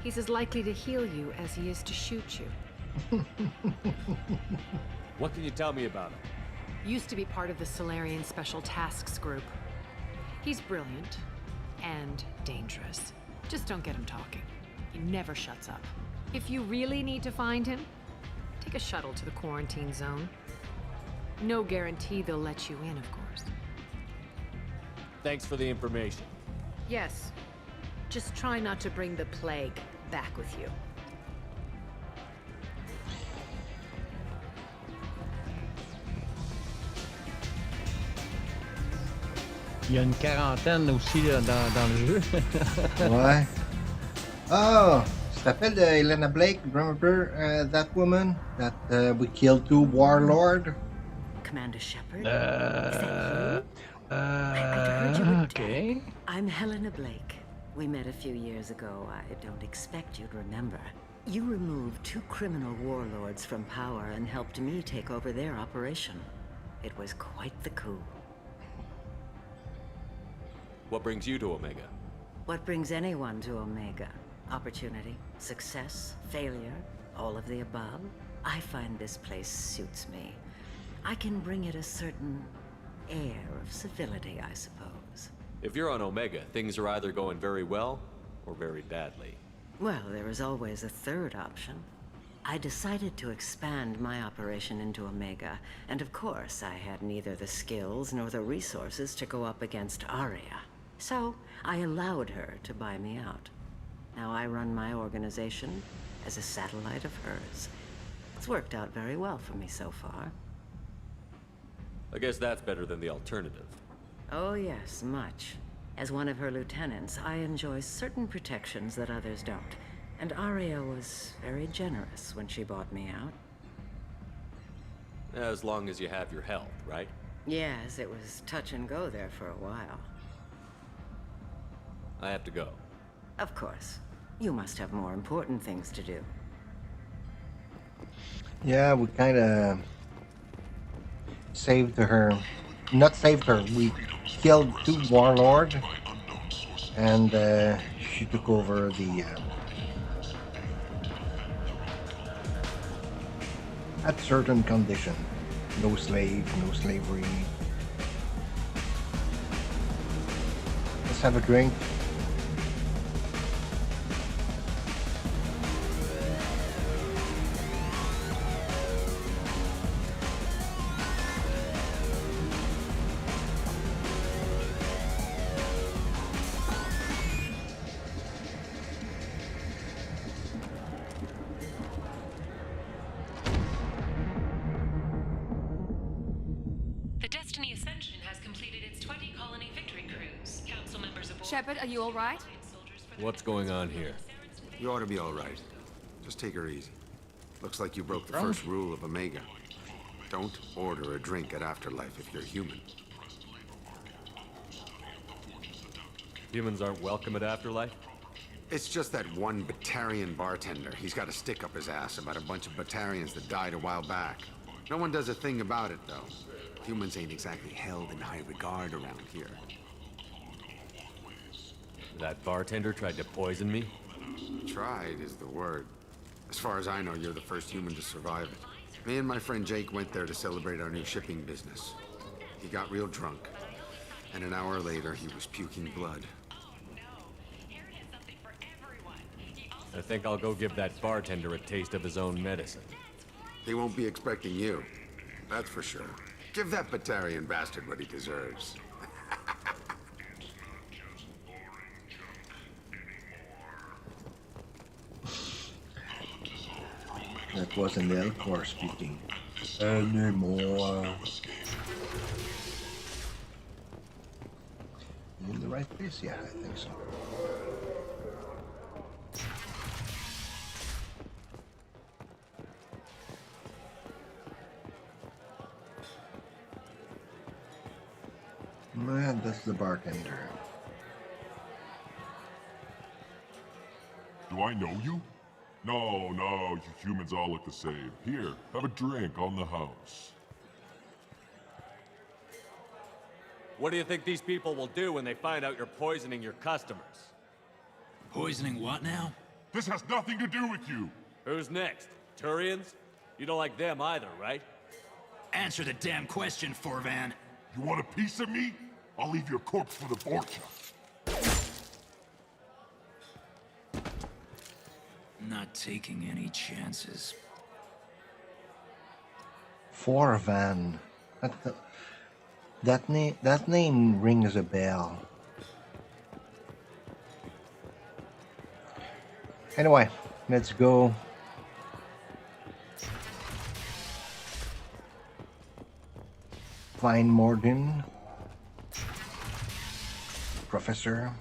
[SPEAKER 20] He's as likely to heal you as he is to shoot you.
[SPEAKER 3] What can you tell me about him?
[SPEAKER 20] Used to be part of the Solarian Special Tasks Group. He's brilliant and dangerous. Just don't get him talking. He never shuts up. If you really need to find him, take a shuttle to the quarantine zone. No guarantee they'll let you in, of course.
[SPEAKER 3] Thanks for the information.
[SPEAKER 20] Yes. Just try not to bring the plague back with you.
[SPEAKER 21] Il y a une quarantaine aussi là, dans le jeu.
[SPEAKER 1] Ouais. Oh, ça s'appelle Elena Blake. Remember that woman that we killed two warlord?
[SPEAKER 22] Commander Shepard. Thank you. I'd heard you were
[SPEAKER 21] Okay.
[SPEAKER 22] dead. I'm Helena Blake. We met a few years ago. I don't expect you'd remember. You removed two criminal warlords from power and helped me take over their operation. It was quite the coup.
[SPEAKER 3] What brings you to Omega?
[SPEAKER 22] What brings anyone to Omega? Opportunity, success, failure, all of the above? I find this place suits me. I can bring it a certain air of civility, I suppose.
[SPEAKER 3] If you're on Omega, things are either going very well or very badly.
[SPEAKER 22] Well, there is always a third option. I decided to expand my operation into Omega, and of course I had neither the skills nor the resources to go up against Aria. So, I allowed her to buy me out. Now I run my organization as a satellite of hers. It's worked out very well for me so far.
[SPEAKER 3] I guess that's better than the alternative.
[SPEAKER 22] Oh yes, much. As one of her lieutenants, I enjoy certain protections that others don't. And Aria was very generous when she bought me out.
[SPEAKER 3] As long as you have your health, right?
[SPEAKER 22] Yes, it was touch and go there for a while.
[SPEAKER 3] I have to go.
[SPEAKER 22] Of course. You must have more important things to do.
[SPEAKER 1] Yeah, we kind of saved her. Not saved her. We killed 2 warlords, and she took over the. At certain condition, no slave, no slavery. Let's have a drink.
[SPEAKER 14] The Destiny Ascension has completed its 20-colony victory cruise. Council members aboard...
[SPEAKER 6] Shepard, are you all right?
[SPEAKER 3] What's going on here?
[SPEAKER 2] You ought to be all right. Just take her easy. Looks like you broke the first rule of Omega. Don't order a drink at Afterlife if you're human.
[SPEAKER 3] Humans aren't welcome at Afterlife?
[SPEAKER 2] It's just that one Batarian bartender. He's got a stick up his ass about a bunch of Batarians that died a while back. No one does a thing about it, though. Humans ain't exactly held in high regard around here.
[SPEAKER 3] That bartender tried to poison me?
[SPEAKER 2] Tried is the word. As far as I know, you're the first human to survive it. Me and my friend Jake went there to celebrate our new shipping business. He got real drunk, and an hour later he was puking blood.
[SPEAKER 3] I think I'll go give that bartender a taste of his own medicine.
[SPEAKER 2] He won't be expecting you. That's for sure. Give that Batarian bastard what he deserves.
[SPEAKER 1] That wasn't Elcor speaking anymore. In the right place? Yeah, I think so. Man, that's the bartender.
[SPEAKER 4] Do I know you? No, you humans all look the same. Here, have a drink on the house.
[SPEAKER 3] What do you think these people will do when they find out you're poisoning your customers?
[SPEAKER 4] Poisoning what now? This has nothing to do with you.
[SPEAKER 3] Who's next? Turians? You don't like them either, right?
[SPEAKER 4] Answer the damn question, Forvan. You want a piece of me? I'll leave your corpse for the Vorcha.
[SPEAKER 23] Not taking any chances.
[SPEAKER 1] Forvan. That name rings a bell. Anyway, let's go. Find Mordin. Professor.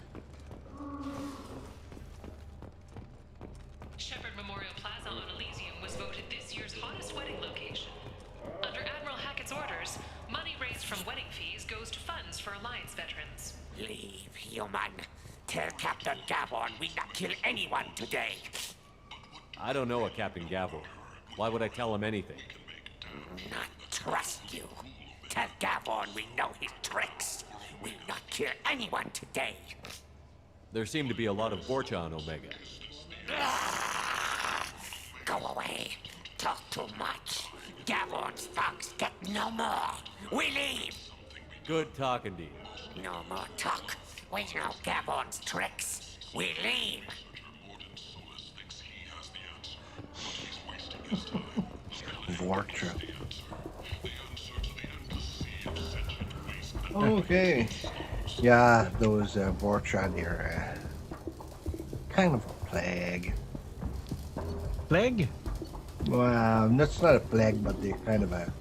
[SPEAKER 14] Shepard Memorial Plaza on Elysium was voted this year's hottest wedding location. Under Admiral Hackett's orders, money raised from wedding fees goes to funds for Alliance veterans.
[SPEAKER 24] Leave, human. Tell Captain Gavon we not kill anyone today.
[SPEAKER 3] I don't know a Captain Gavor. Why would I tell him anything?
[SPEAKER 24] Not trust you. Tell Gavon we know his tricks. We'll not kill anyone today.
[SPEAKER 3] There seem to be a lot of Vorcha on Omega.
[SPEAKER 24] Go away. Talk too much. Gavon's thugs get no more. We leave.
[SPEAKER 3] Good talking to you.
[SPEAKER 24] No more talk. We know Gavon's tricks. We leave.
[SPEAKER 1] Vorcha. Okay. Yeah, those Vorcha, they're kind of a plague.
[SPEAKER 21] Plague?
[SPEAKER 1] Well, that's not a plague, but they're kind of a...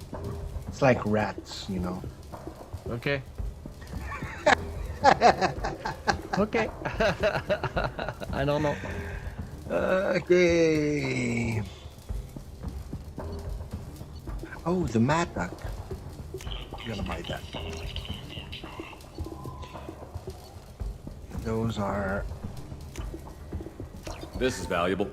[SPEAKER 1] It's like rats, you know.
[SPEAKER 21] Okay. Okay. I don't know.
[SPEAKER 1] Okay. Oh, the Matak. I'm gonna buy that. Those are...
[SPEAKER 3] This is valuable.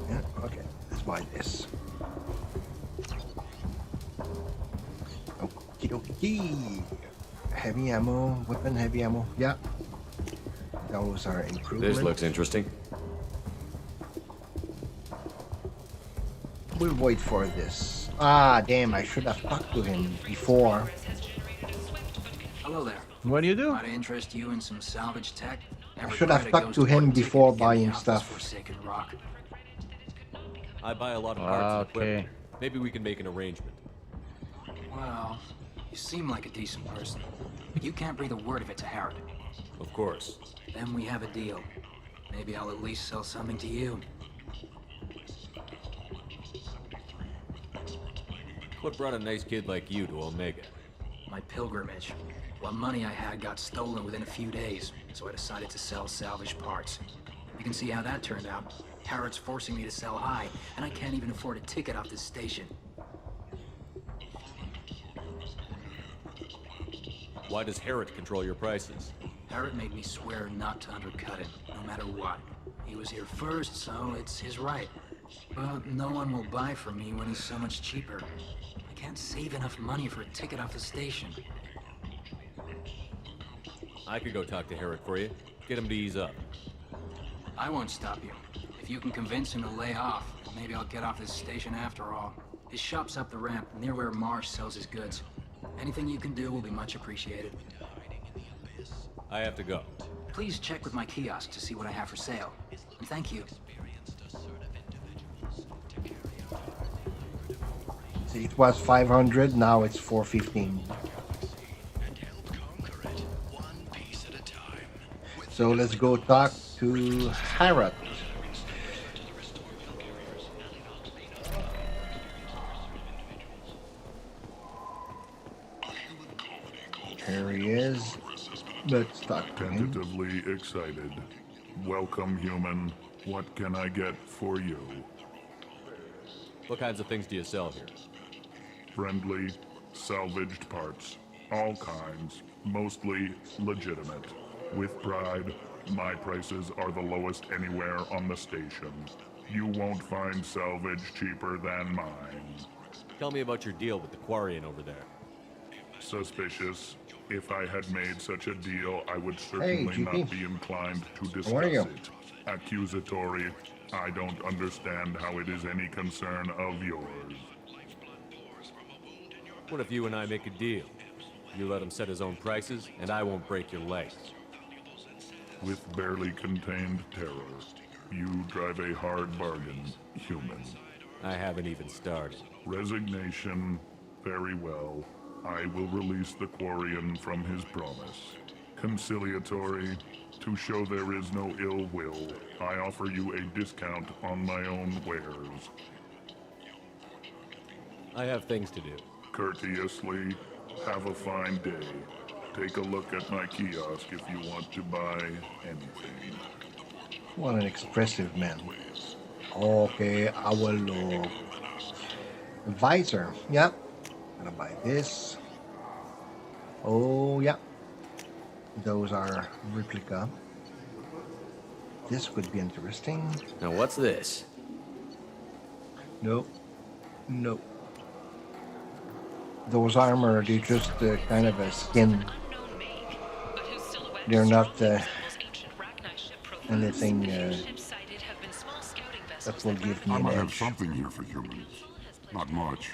[SPEAKER 1] Yeah, okay. Let's buy this. Okie dokie. Heavy ammo, weapon heavy ammo. Yeah. Those are improvements.
[SPEAKER 3] This looks interesting.
[SPEAKER 1] We'll wait for this. Ah, damn, I should have talked to him before.
[SPEAKER 15] Hello there.
[SPEAKER 21] What do you do?
[SPEAKER 15] Might I interest you in some salvage tech?
[SPEAKER 1] I should have talked to him before buying stuff.
[SPEAKER 15] Forsaken rock.
[SPEAKER 3] I buy a lot of parts and equipment. Maybe we can make an arrangement.
[SPEAKER 15] Well, you seem like a decent person, but you can't breathe a word of it to Harrod.
[SPEAKER 3] Of course.
[SPEAKER 15] Then we have a deal. Maybe I'll at least sell something to you.
[SPEAKER 3] What brought a nice kid like you to Omega?
[SPEAKER 15] My pilgrimage. What money I had got stolen within a few days, so I decided to sell salvaged parts. You can see how that turned out. Harrod's forcing me to sell high, and I can't even afford a ticket off this station.
[SPEAKER 3] Why does Harrod control your prices?
[SPEAKER 15] Harrod made me swear not to undercut him, no matter what. He was here first, so it's his right. But no one will buy from me when he's so much cheaper. I can't save enough money for a ticket off the station.
[SPEAKER 3] I could go talk to Harrod for you. Get him to ease up.
[SPEAKER 15] I won't stop you. If you can convince him to lay off, maybe I'll get off this station after all. His shop's up the ramp, near where Marsh sells his goods. Anything you can do will be much appreciated.
[SPEAKER 3] I have to go.
[SPEAKER 15] Please check with my kiosk to see what I have for sale. And thank you.
[SPEAKER 1] See, it was 500, now it's 415. So let's go talk to Harrod. Here he is. Let's talk to him.
[SPEAKER 5] Tentatively excited. Welcome, human. What can I get for you?
[SPEAKER 3] What kinds of things do you sell here?
[SPEAKER 5] Friendly, salvaged parts. All kinds. Mostly legitimate. With pride, my prices are the lowest anywhere on the station. You won't find salvage cheaper than mine.
[SPEAKER 3] Tell me about your deal with the Quarian over there.
[SPEAKER 5] Suspicious. If I had made such a deal, I would certainly not be inclined to discuss it. Accusatory. I don't understand how it is any concern of yours.
[SPEAKER 3] What if you and I make a deal? You let him set his own prices, and I won't break your legs.
[SPEAKER 5] With barely contained terror, you drive a hard bargain, human.
[SPEAKER 3] I haven't even started.
[SPEAKER 5] Resignation. Very well. I will release the Quarian from his promise. Conciliatory. To show there is no ill will, I offer you a discount on my own wares.
[SPEAKER 3] I have things to do.
[SPEAKER 5] Courteously. Have a fine day. Take a look at my kiosk if you want to buy anything.
[SPEAKER 1] What an expressive man. Okay, I will look. Visor. Yeah. Gonna buy this. Oh, yeah. Those are replica. This could be interesting.
[SPEAKER 3] Now what's this?
[SPEAKER 1] Nope. Nope. Those armor, they're just kind of a skin. They're not anything that will give me
[SPEAKER 16] I
[SPEAKER 1] an
[SPEAKER 16] might have
[SPEAKER 1] edge.
[SPEAKER 16] something here for humans. Not much.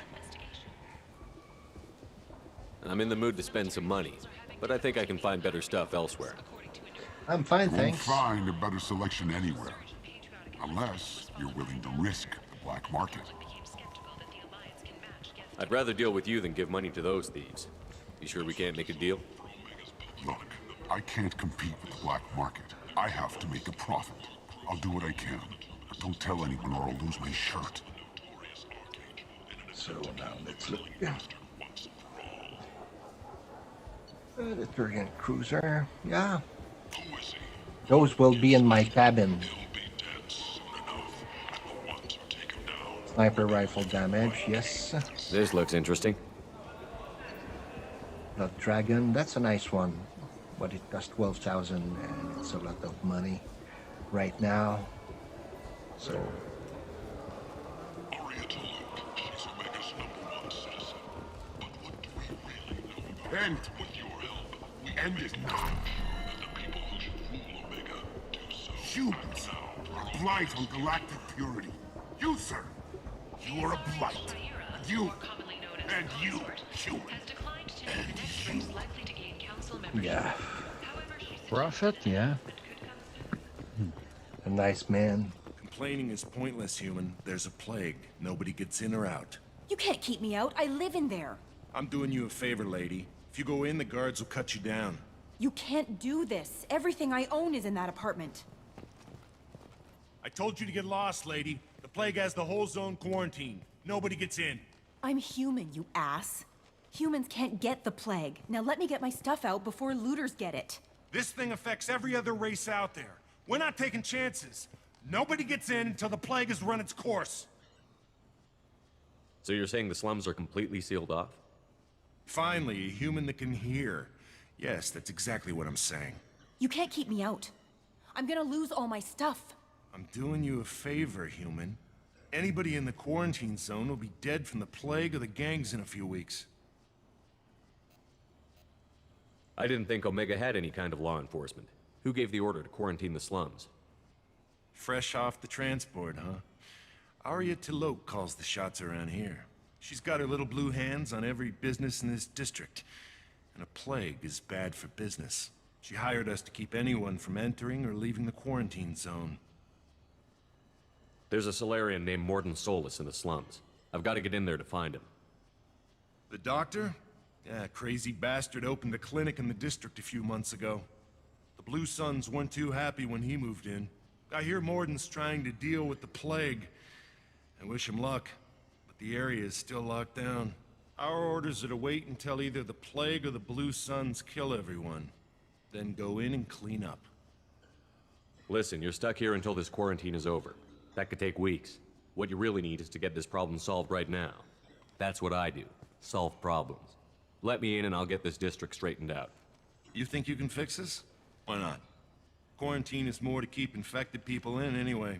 [SPEAKER 3] I'm in the mood to spend some money, but I think I can find better stuff elsewhere.
[SPEAKER 1] I'm fine,
[SPEAKER 16] You
[SPEAKER 1] thanks.
[SPEAKER 16] won't find a better selection anywhere. Unless you're willing to risk the black market.
[SPEAKER 3] I'd rather deal with you than give money to those thieves. You sure we can't make a deal?
[SPEAKER 16] Look, I can't compete with the black market. I have to make a profit. I'll do what I can. But don't tell anyone or I'll lose my shirt.
[SPEAKER 1] So now let's look. The Turian cruiser. Yeah. Those will be in my cabin. Sniper rifle damage, yes.
[SPEAKER 3] This looks interesting.
[SPEAKER 1] The Dragon, that's a nice one. But it costs 12,000 and it's a lot of money right now. So
[SPEAKER 4] And the end is now. Humans are blight on galactic purity. You, sir, you are a blight. You, and you, human. And you.
[SPEAKER 1] yeah.
[SPEAKER 21] Prophet, yeah.
[SPEAKER 1] A nice man.
[SPEAKER 7] Complaining is pointless, human. There's a plague. Nobody gets in or out.
[SPEAKER 8] You can't keep me out. I live in there.
[SPEAKER 7] I'm doing you a favor, lady. If you go in, the guards will cut you down.
[SPEAKER 8] You can't do this. Everything I own is in that apartment.
[SPEAKER 7] I told you to get lost, lady. The plague has the whole zone quarantined. Nobody gets in.
[SPEAKER 8] I'm human, you ass. Humans can't get the plague. Now let me get my stuff out before looters get it.
[SPEAKER 7] This thing affects every other race out there. We're not taking chances. Nobody gets in until the plague has run its course.
[SPEAKER 3] So you're saying the slums are completely sealed off?
[SPEAKER 7] Finally, a human that can hear. Yes, that's exactly what I'm saying.
[SPEAKER 8] You can't keep me out. I'm gonna lose all my stuff.
[SPEAKER 7] I'm doing you a favor, human. Anybody in the quarantine zone will be dead from the plague or the gangs in a few weeks.
[SPEAKER 3] I didn't think Omega had any kind of law enforcement. Who gave the order to quarantine the slums?
[SPEAKER 7] Fresh off the transport, huh? Arya T'Loak calls the shots around here. She's got her little blue hands on every business in this district. And a plague is bad for business. She hired us to keep anyone from entering or leaving the quarantine zone.
[SPEAKER 3] There's a Solarian named Mordin Solus in the slums. I've got to get in there to find him.
[SPEAKER 7] The doctor? Yeah, crazy bastard opened a clinic in the district a few months ago. The Blue Suns weren't too happy when he moved in. I hear Mordin's trying to deal with the plague. I wish him luck, but the area is still locked down. Our orders are to wait until either the plague or the Blue Suns kill everyone. Then go in and clean up.
[SPEAKER 3] Listen, you're stuck here until this quarantine is over. That could take weeks. What you really need is to get this problem solved right now. That's what I do. Solve problems. Let me in and I'll get this district straightened out.
[SPEAKER 7] You think you can fix this? Why not? Quarantine is more to keep infected people in anyway.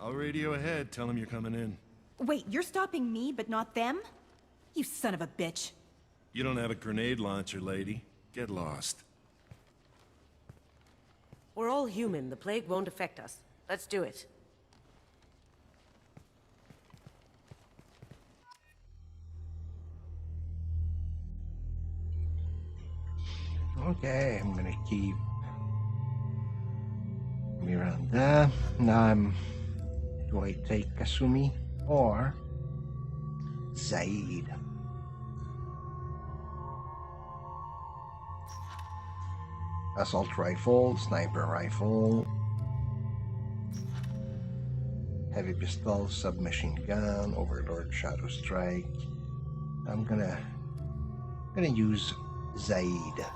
[SPEAKER 7] I'll radio ahead, tell them you're coming in.
[SPEAKER 8] Wait, you're stopping me, but not them? You son of a bitch.
[SPEAKER 7] You don't have a grenade launcher, lady. Get lost.
[SPEAKER 11] We're all human. The plague won't affect us. Let's do it.
[SPEAKER 1] Okay, I'm gonna keep Miranda. Now do I take Kasumi or Zaid? Assault rifle, sniper rifle, heavy pistol, submachine gun, Overlord Shadow Strike. I'm gonna use Zaid.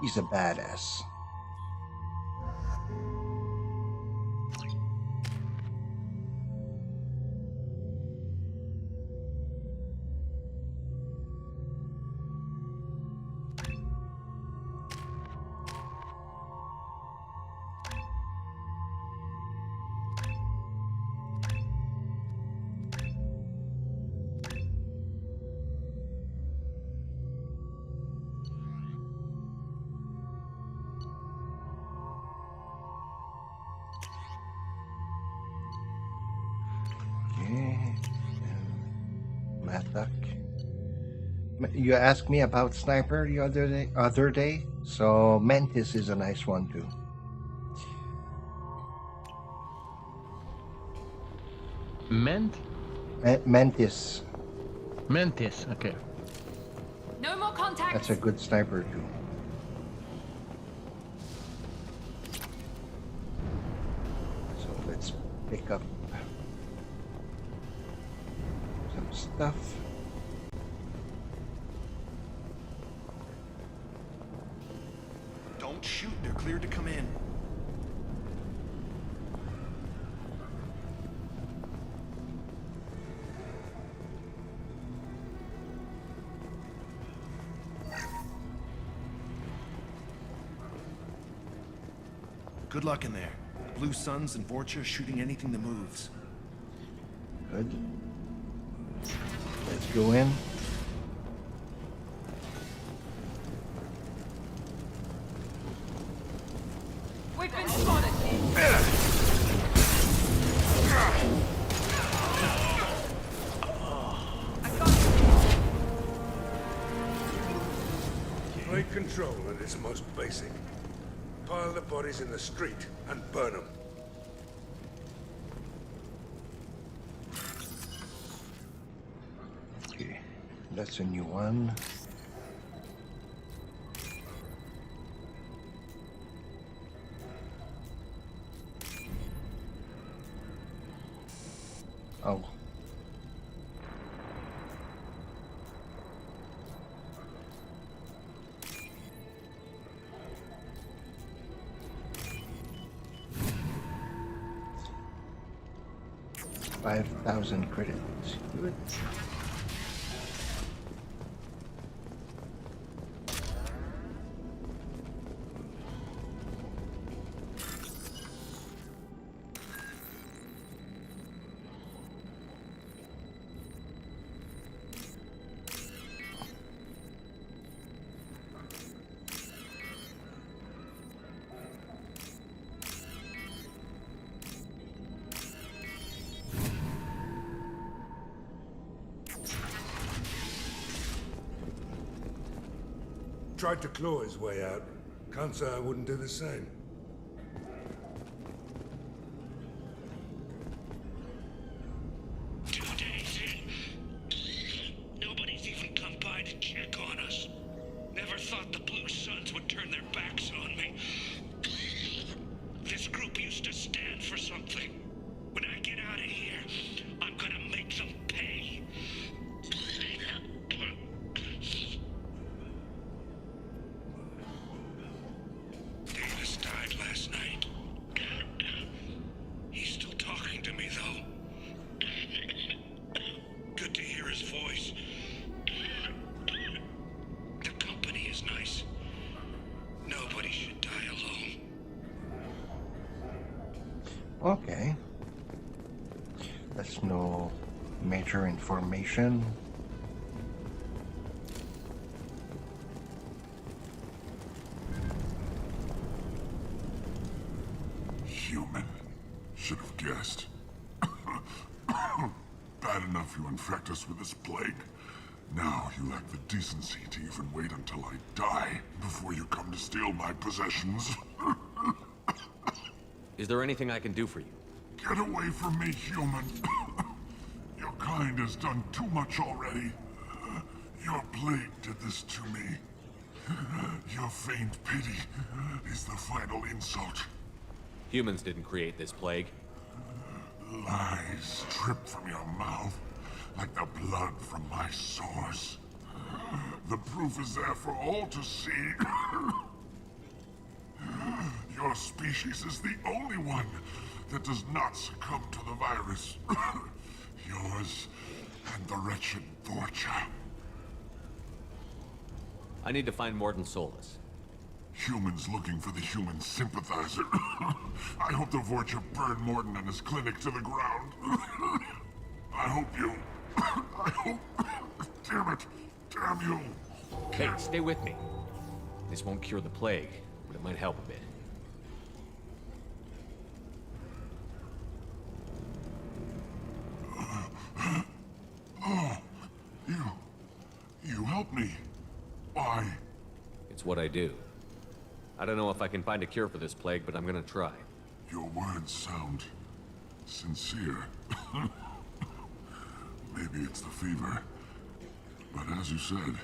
[SPEAKER 1] He's a badass. You asked me about Sniper the other day, so Mantis is a nice one too. Mantis.
[SPEAKER 21] Mantis, okay.
[SPEAKER 6] No more contact.
[SPEAKER 1] That's a good sniper too. So let's pick up some stuff.
[SPEAKER 7] Don't shoot, they're cleared to come in. Good luck in there. The Blue Suns and Vorcha shooting anything that moves.
[SPEAKER 1] Good. Let's go in.
[SPEAKER 6] We've been spotted.
[SPEAKER 18] Plague control at its most basic. Pile the bodies in the street and burn them.
[SPEAKER 1] Okay, that's a new one. Oh. $5,000 credits. Good.
[SPEAKER 18] Tried to claw his way out. Can't say I wouldn't do the same.
[SPEAKER 4] Nobody's even come by to check on us. Never thought the Blue Suns would turn their backs on me. This group used to stand for something. When I get out of here, I'm gonna make them pay. Davis died last night. He's still talking to me, though. Good to hear his voice. The company is nice. Nobody should die alone.
[SPEAKER 1] Okay. That's no major information.
[SPEAKER 16] Human. Should have guessed. Bad enough you infect us with this plague. Now you lack the decency to even wait until I die before you come to steal my possessions.
[SPEAKER 3] Is there anything I can do for you?
[SPEAKER 16] Get away from me, human. Your kind has done too much already. Your plague did this to me. Your faint pity is the final insult.
[SPEAKER 3] Humans didn't create this plague.
[SPEAKER 16] Lies drip from your mouth like the blood from my sores. The proof is there for all to see. Your species is the only one that does not succumb to the virus. Yours and the wretched Vorcha.
[SPEAKER 3] I need to find Mordin Solus.
[SPEAKER 16] Humans looking for the human sympathizer. I hope the Vorcha burn Mordin and his clinic to the ground. I hope you... I hope... Damn it. Damn you.
[SPEAKER 3] Hey, stay with me. This won't cure the plague, but it might help a bit.
[SPEAKER 16] Oh, you helped me. Why?
[SPEAKER 3] It's what I do. I don't know if I can find a cure for this plague, but I'm gonna try.
[SPEAKER 16] Your words sound sincere. Maybe it's the fever. But as you said,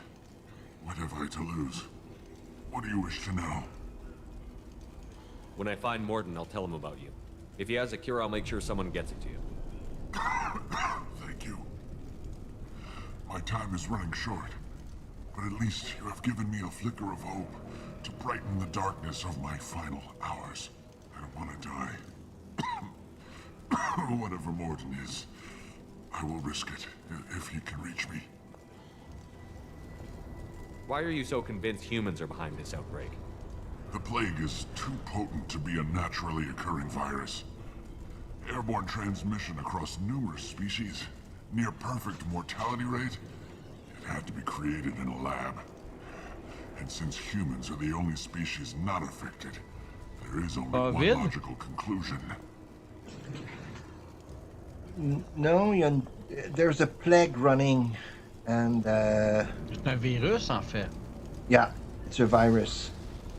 [SPEAKER 16] what have I to lose? What do you wish to know?
[SPEAKER 3] When I find Mordin, I'll tell him about you. If he has a cure, I'll make sure someone gets it to you.
[SPEAKER 16] Thank you. My time is running short, but at least you have given me a flicker of hope
[SPEAKER 5] To brighten the darkness of my final hours. I don't want to die. Whatever Morden is, I will risk it if he can reach me.
[SPEAKER 3] Why are you so convinced humans are behind this outbreak?
[SPEAKER 5] The plague is too potent to be a naturally occurring virus. Airborne transmission across numerous species, near perfect mortality rate. It had to be created in a lab. And since humans are the only species not affected, there is only one logical conclusion.
[SPEAKER 1] No, there's a plague running, and
[SPEAKER 21] C'est un virus, en fait.
[SPEAKER 1] yeah, it's a virus,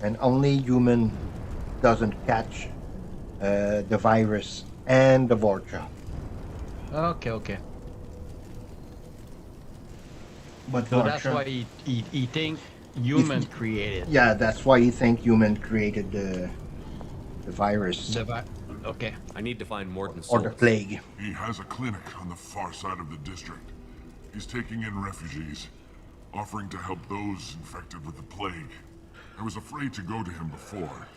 [SPEAKER 1] and only human doesn't catch the virus and the Vorcha.
[SPEAKER 21] Okay.
[SPEAKER 1] But
[SPEAKER 21] So
[SPEAKER 1] Vorcha,
[SPEAKER 21] that's why he think human created.
[SPEAKER 1] yeah, that's why you think human created the virus
[SPEAKER 21] Okay.
[SPEAKER 3] I need to find Morton's
[SPEAKER 1] or the
[SPEAKER 3] source.
[SPEAKER 1] plague.
[SPEAKER 5] He has a clinic on the far side of the district. He's taking in refugees, offering to help those infected with the plague. I was afraid to go to him before.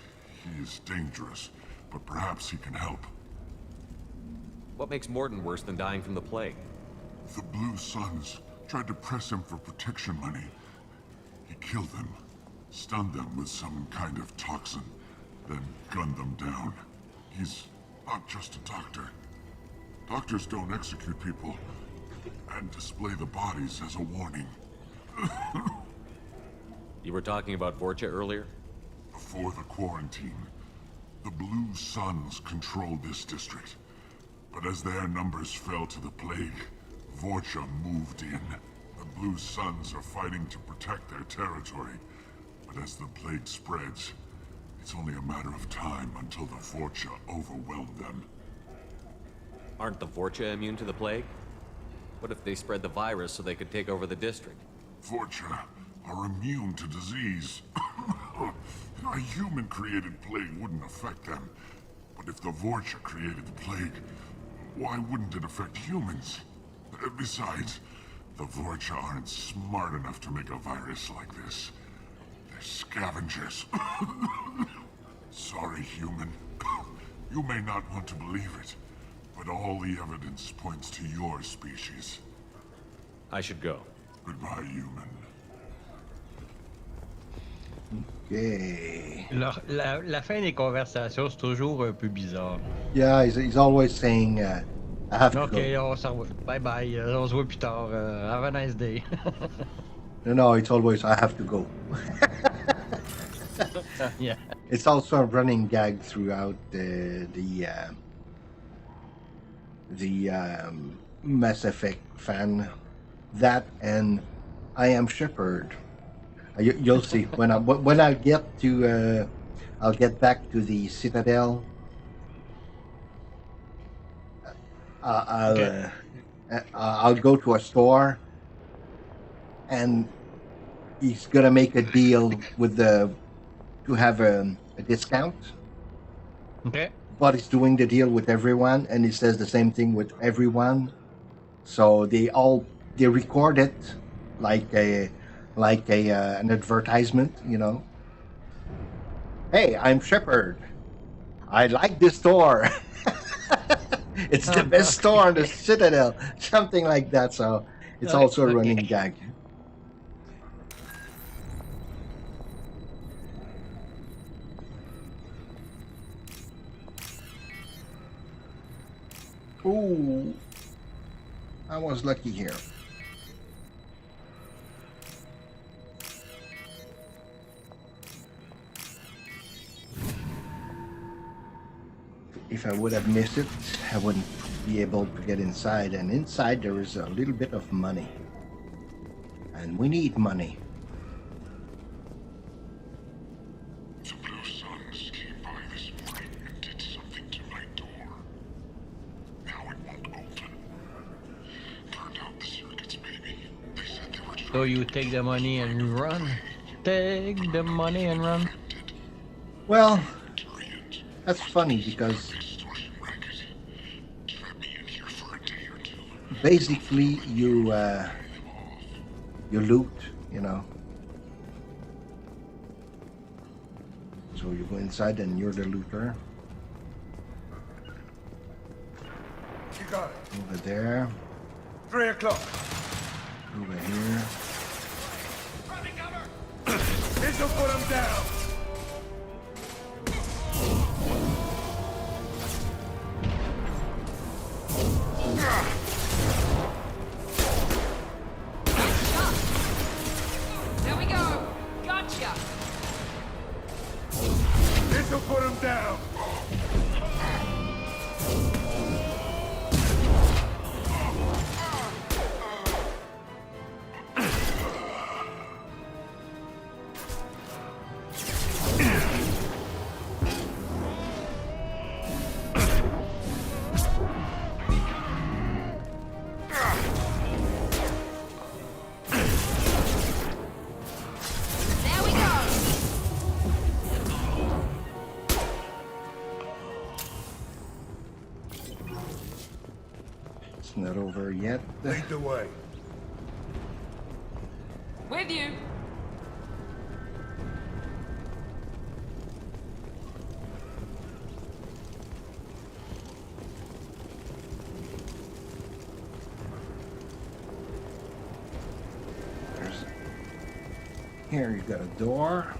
[SPEAKER 5] He is dangerous, but perhaps he can help.
[SPEAKER 3] What makes Morton worse than dying from the plague?
[SPEAKER 5] The Blue Suns tried to press him for protection money. He killed them, stunned them with some kind of toxin, then gunned them down. He's not just a doctor. Doctors don't execute people and display the bodies as a warning.
[SPEAKER 3] You were talking about Vorcha earlier?
[SPEAKER 5] Before the quarantine, the Blue Suns controlled this district. But as their numbers fell to the plague, Vorcha moved in. The Blue Suns are fighting to protect their territory. But as the plague spreads, it's only a matter of time until the Vorcha overwhelm them.
[SPEAKER 3] Aren't the Vorcha immune to the plague? What if they spread the virus so they could take over the district?
[SPEAKER 5] Vorcha are immune to disease. A human-created plague wouldn't affect them. But if the Vorcha created the plague, why wouldn't it affect humans? Besides, the Vorcha aren't smart enough to make a virus like this. They're scavengers. Sorry, human. You may not want to believe it, but all the evidence points to your species.
[SPEAKER 3] I should go.
[SPEAKER 5] Goodbye, human.
[SPEAKER 1] Okay.
[SPEAKER 21] La fin des conversations, c'est toujours un peu bizarre.
[SPEAKER 1] Yeah, he's always saying, I have to
[SPEAKER 21] Ok,
[SPEAKER 1] go.
[SPEAKER 21] on s'en va. Bye bye. On se voit plus tard. Have a nice day.
[SPEAKER 1] No, it's always, I have to go.
[SPEAKER 21] Yeah.
[SPEAKER 1] It's also a running gag throughout the Mass Effect fan. That and I am Shepard. You'll see when I get to I'll get back to the Citadel. I'll go to a store, and he's gonna make a deal with to have a discount.
[SPEAKER 21] Okay.
[SPEAKER 1] But he's doing the deal with everyone, and he says the same thing with everyone. So they record it like an advertisement, you know. Hey, I'm Shepard. I like this store. It's the best store in the Citadel, something like that. So it's also a running gag. Ooh, I was lucky here. If I would have missed it, I wouldn't be able to get inside. And inside there is a little bit of money. And we need money.
[SPEAKER 5] The Blue Suns came by this morning and did something to my door. Now it won't open. Turned out the circuits, baby. They said they were trying
[SPEAKER 21] So you take the money and run. Take the money and run.
[SPEAKER 1] Well, that's funny because basically you loot, you know. So you go inside and you're the looter.
[SPEAKER 18] You got it.
[SPEAKER 1] Over there.
[SPEAKER 18] 3 o'clock.
[SPEAKER 1] Over here.
[SPEAKER 18] This'll put him down.
[SPEAKER 6] There we go. Gotcha.
[SPEAKER 18] This'll put him down.
[SPEAKER 6] There we go.
[SPEAKER 1] It's not over yet.
[SPEAKER 18] Lead the way.
[SPEAKER 6] With you.
[SPEAKER 1] There's... Here you got a door.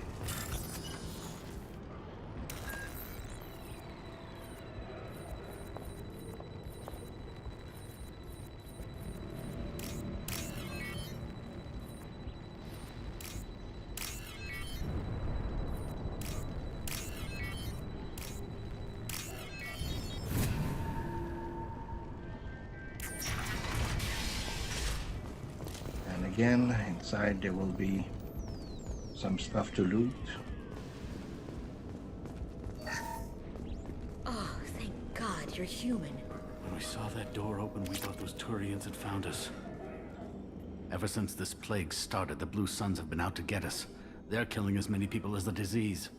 [SPEAKER 1] And again, inside there will be some stuff to loot.
[SPEAKER 8] Oh, thank God you're human.
[SPEAKER 19] When we saw that door open, we thought those Turians had found us. Ever since this plague started, the Blue Suns have been out to get us. They're killing as many people as the disease.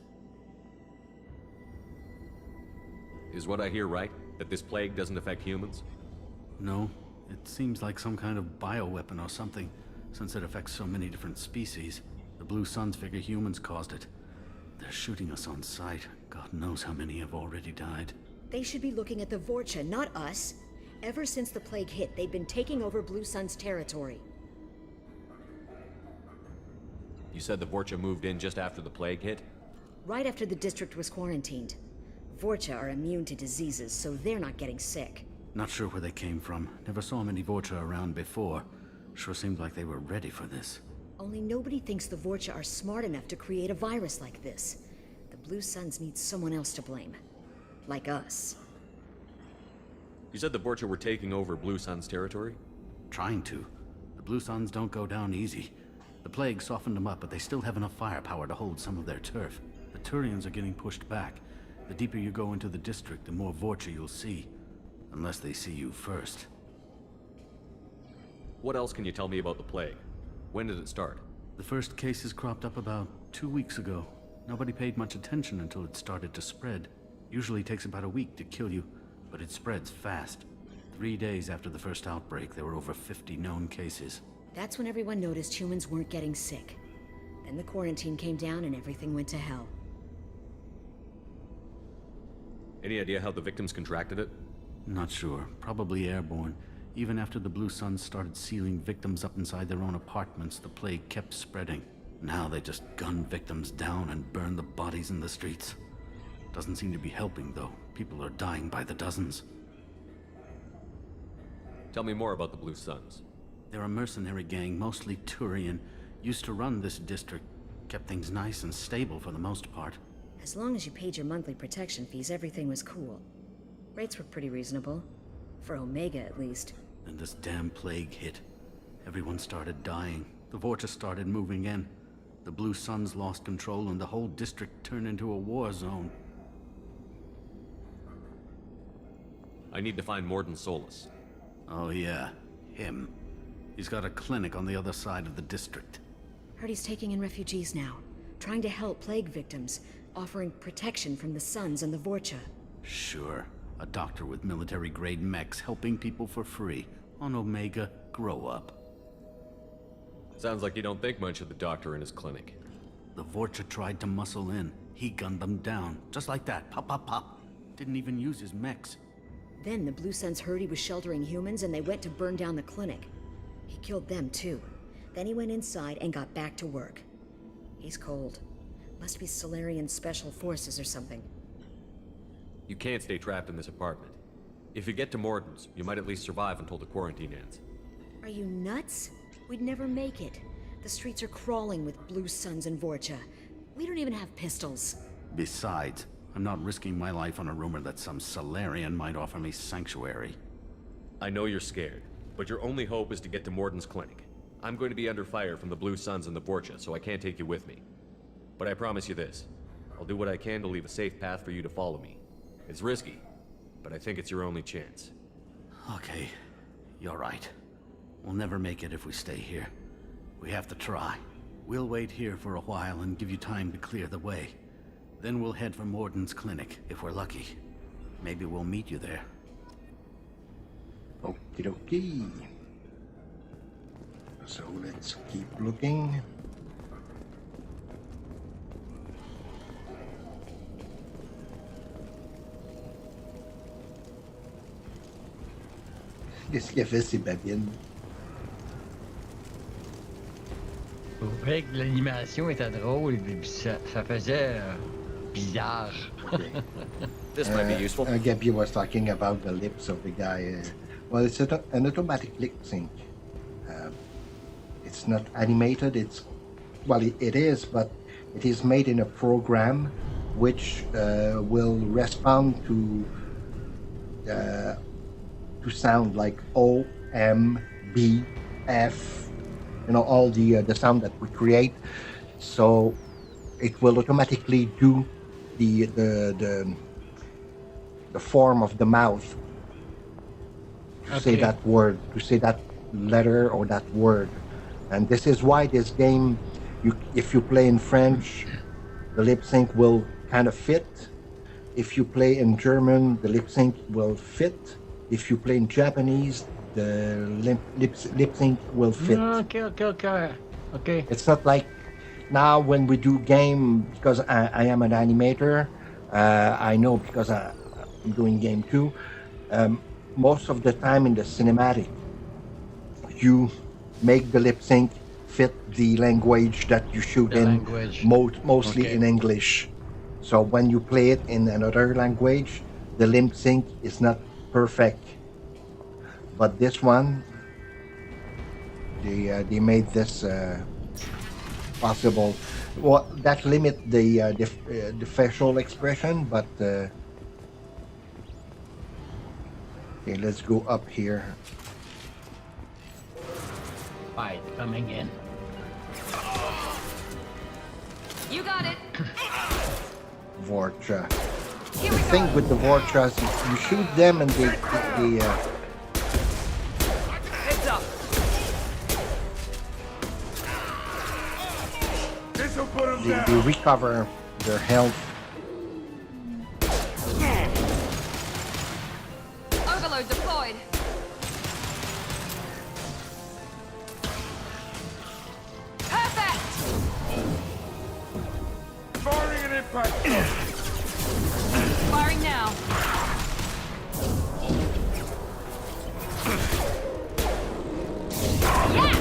[SPEAKER 3] Is what I hear right? That this plague doesn't affect humans?
[SPEAKER 19] No, it seems like some kind of bioweapon or something, since it affects so many different species. The Blue Suns figure humans caused it. They're shooting us on sight. God knows how many have already died.
[SPEAKER 9] They should be looking at the Vorcha, not us. Ever since the plague hit, they've been taking over Blue Sun's territory.
[SPEAKER 3] You said the Vorcha moved in just after the plague hit?
[SPEAKER 9] Right after the district was quarantined. Vorcha are immune to diseases, so they're not getting sick.
[SPEAKER 19] Not sure where they came from. Never saw many Vorcha around before. Sure seemed like they were ready for this.
[SPEAKER 9] Only nobody thinks the Vorcha are smart enough to create a virus like this. The Blue Suns need someone else to blame. Like us.
[SPEAKER 3] You said the Vorcha were taking over Blue Sun's territory?
[SPEAKER 19] Trying to. The Blue Suns don't go down easy. The plague softened them up, but they still have enough firepower to hold some of their turf. The Turians are getting pushed back. The deeper you go into the district, the more Vorcha you'll see. Unless they see you first.
[SPEAKER 3] What else can you tell me about the plague? When did it start?
[SPEAKER 19] The first cases cropped up about 2 weeks ago. Nobody paid much attention until it started to spread. Usually takes about a week to kill you, but it spreads fast. 3 days after the first outbreak, there were over 50 known cases.
[SPEAKER 9] That's when everyone noticed humans weren't getting sick. Then the quarantine came down and everything went to hell.
[SPEAKER 3] Any idea how the victims contracted it?
[SPEAKER 19] Not sure. Probably airborne. Even after the Blue Suns started sealing victims up inside their own apartments, the plague kept spreading. Now they just gun victims down and burn the bodies in the streets. Doesn't seem to be helping, though. People are dying by the dozens.
[SPEAKER 3] Tell me more about the Blue Suns.
[SPEAKER 19] They're a mercenary gang, mostly Turian. Used to run this district. Kept things nice and stable for the most part.
[SPEAKER 9] As long as you paid your monthly protection fees, everything was cool. Rates were pretty reasonable. For Omega, at least.
[SPEAKER 19] Then this damn plague hit. Everyone started dying. The Vorcha started moving in. The Blue Suns lost control and the whole district turned into a war zone.
[SPEAKER 3] I need to find Mordin Solus.
[SPEAKER 19] Oh yeah, him. He's got a clinic on the other side of the district.
[SPEAKER 9] Heard he's taking in refugees now. Trying to help plague victims. Offering protection from the Suns and the Vorcha.
[SPEAKER 19] Sure. A doctor with military-grade mechs helping people for free. On Omega, grow up.
[SPEAKER 3] Sounds like you don't think much of the doctor in his clinic.
[SPEAKER 19] The Vorcha tried to muscle in. He gunned them down, just like that. Pop, pop, pop. Didn't even use his mechs.
[SPEAKER 9] Then the Blue Suns heard he was sheltering humans and they went to burn down the clinic. He killed them too. Then he went inside and got back to work. He's cold. Must be Solarian Special Forces or something.
[SPEAKER 3] You can't stay trapped in this apartment. If you get to Morton's, you might at least survive until the quarantine ends.
[SPEAKER 9] Are you nuts? We'd never make it. The streets are crawling with Blue Suns and Vorcha. We don't even have pistols.
[SPEAKER 19] Besides, I'm not risking my life on a rumor that some Solarian might offer me sanctuary.
[SPEAKER 3] I know you're scared, but your only hope is to get to Morton's clinic. I'm going to be under fire from the Blue Suns and the Vorcha, so I can't take you with me. But I promise you this. I'll do what I can to leave a safe path for you to follow me. It's risky, but I think it's your only chance.
[SPEAKER 19] Okay, you're right. We'll never make it if we stay here. We have to try. We'll wait here for a while and give you time to clear the way. Then we'll head for Morton's clinic, if we're lucky. Maybe we'll meet you there.
[SPEAKER 1] Okie dokie. So let's keep looking. Qu'est-ce qu'il a fait, ces babines?
[SPEAKER 21] C'est vrai que l'animation était drôle et puis ça faisait bizarre.
[SPEAKER 3] This might be useful.
[SPEAKER 1] Gabi was talking about the lips of the guy. Well, it's an automatic lip sync. It's not animated. Well, it is, but it is made in a program which will respond to sound like O, M, B, F. You know, all the sound that we create. So it will automatically do the form of the mouth to say that word, to say that letter or that word. And this is why this game, if you play in French, the lip sync will kind of fit. If you play in German, the lip sync will fit. If you play in Japanese, the lip sync will fit.
[SPEAKER 21] Okay.
[SPEAKER 1] It's not like now when we do game, because I am an animator, I know because I'm doing game too. Most of the time in the cinematic, you make the lip sync fit the language that you shoot in, mostly in English. So when you play it in another language, the lip sync is not perfect. But this one, they made this possible. Well, that limit the facial expression, but okay, let's go up here.
[SPEAKER 21] Fight coming in.
[SPEAKER 6] You got it.
[SPEAKER 1] Vorcha. The thing with the Vorchas, you shoot them and they
[SPEAKER 6] Heads up.
[SPEAKER 1] they recover their health.
[SPEAKER 6] Overload deployed. Perfect.
[SPEAKER 4] Firing an impact.
[SPEAKER 6] Firing now. Yes!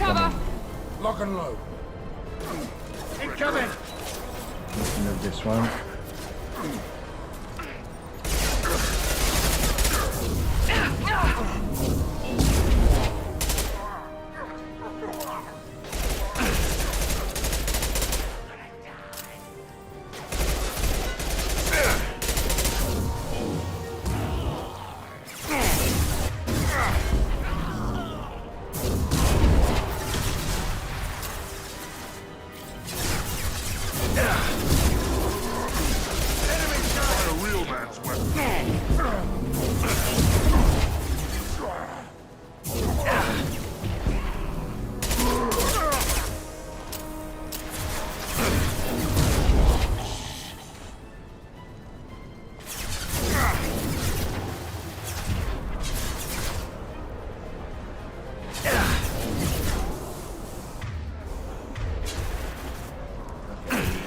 [SPEAKER 6] cover.
[SPEAKER 18] Lock and load.
[SPEAKER 4] Incoming!
[SPEAKER 1] Listen to this one.
[SPEAKER 5] A real man's weapon.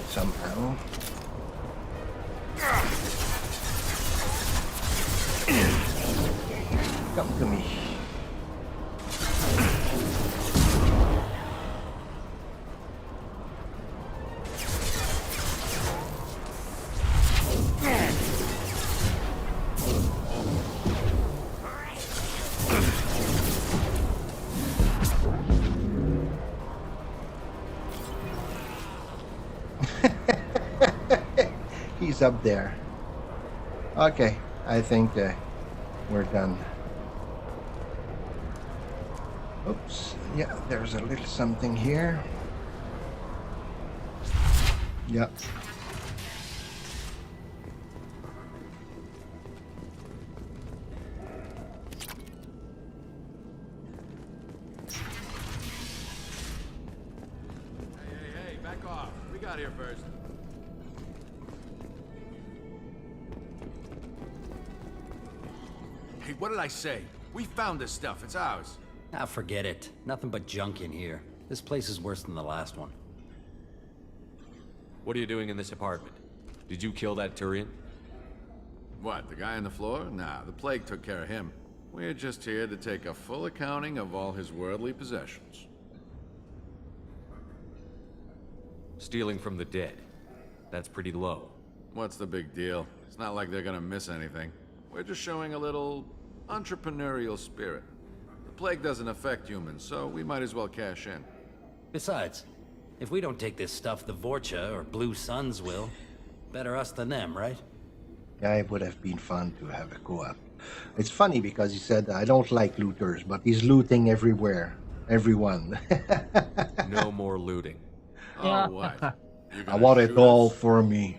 [SPEAKER 1] Somehow. Come to me. He's up there. Okay, I think we're done. Oops. Yeah, there's a little something here. Yep.
[SPEAKER 10] Hey, back off. We got here first. Hey, what did I say? We found this stuff. It's ours.
[SPEAKER 15] Ah, forget it. Nothing but junk in here. This place is worse than the last one.
[SPEAKER 3] What are you doing in this apartment? Did you kill that Turian?
[SPEAKER 10] What, the guy on the floor? Nah, the plague took care of him. We're just here to take a full accounting of all his worldly possessions.
[SPEAKER 3] Stealing from the dead. That's pretty low.
[SPEAKER 10] What's the big deal? It's not like they're gonna miss anything. We're just showing a little entrepreneurial spirit. The plague doesn't affect humans, so we might as well cash in.
[SPEAKER 15] Besides, if we don't take this stuff, the Vorcha or Blue Suns will. Better us than them, right?
[SPEAKER 1] Yeah, it would have been fun to have a co-op. It's funny because he said, I don't like looters, but he's looting everywhere. Everyone.
[SPEAKER 3] No more looting.
[SPEAKER 10] Oh, what?
[SPEAKER 1] I want it all for me.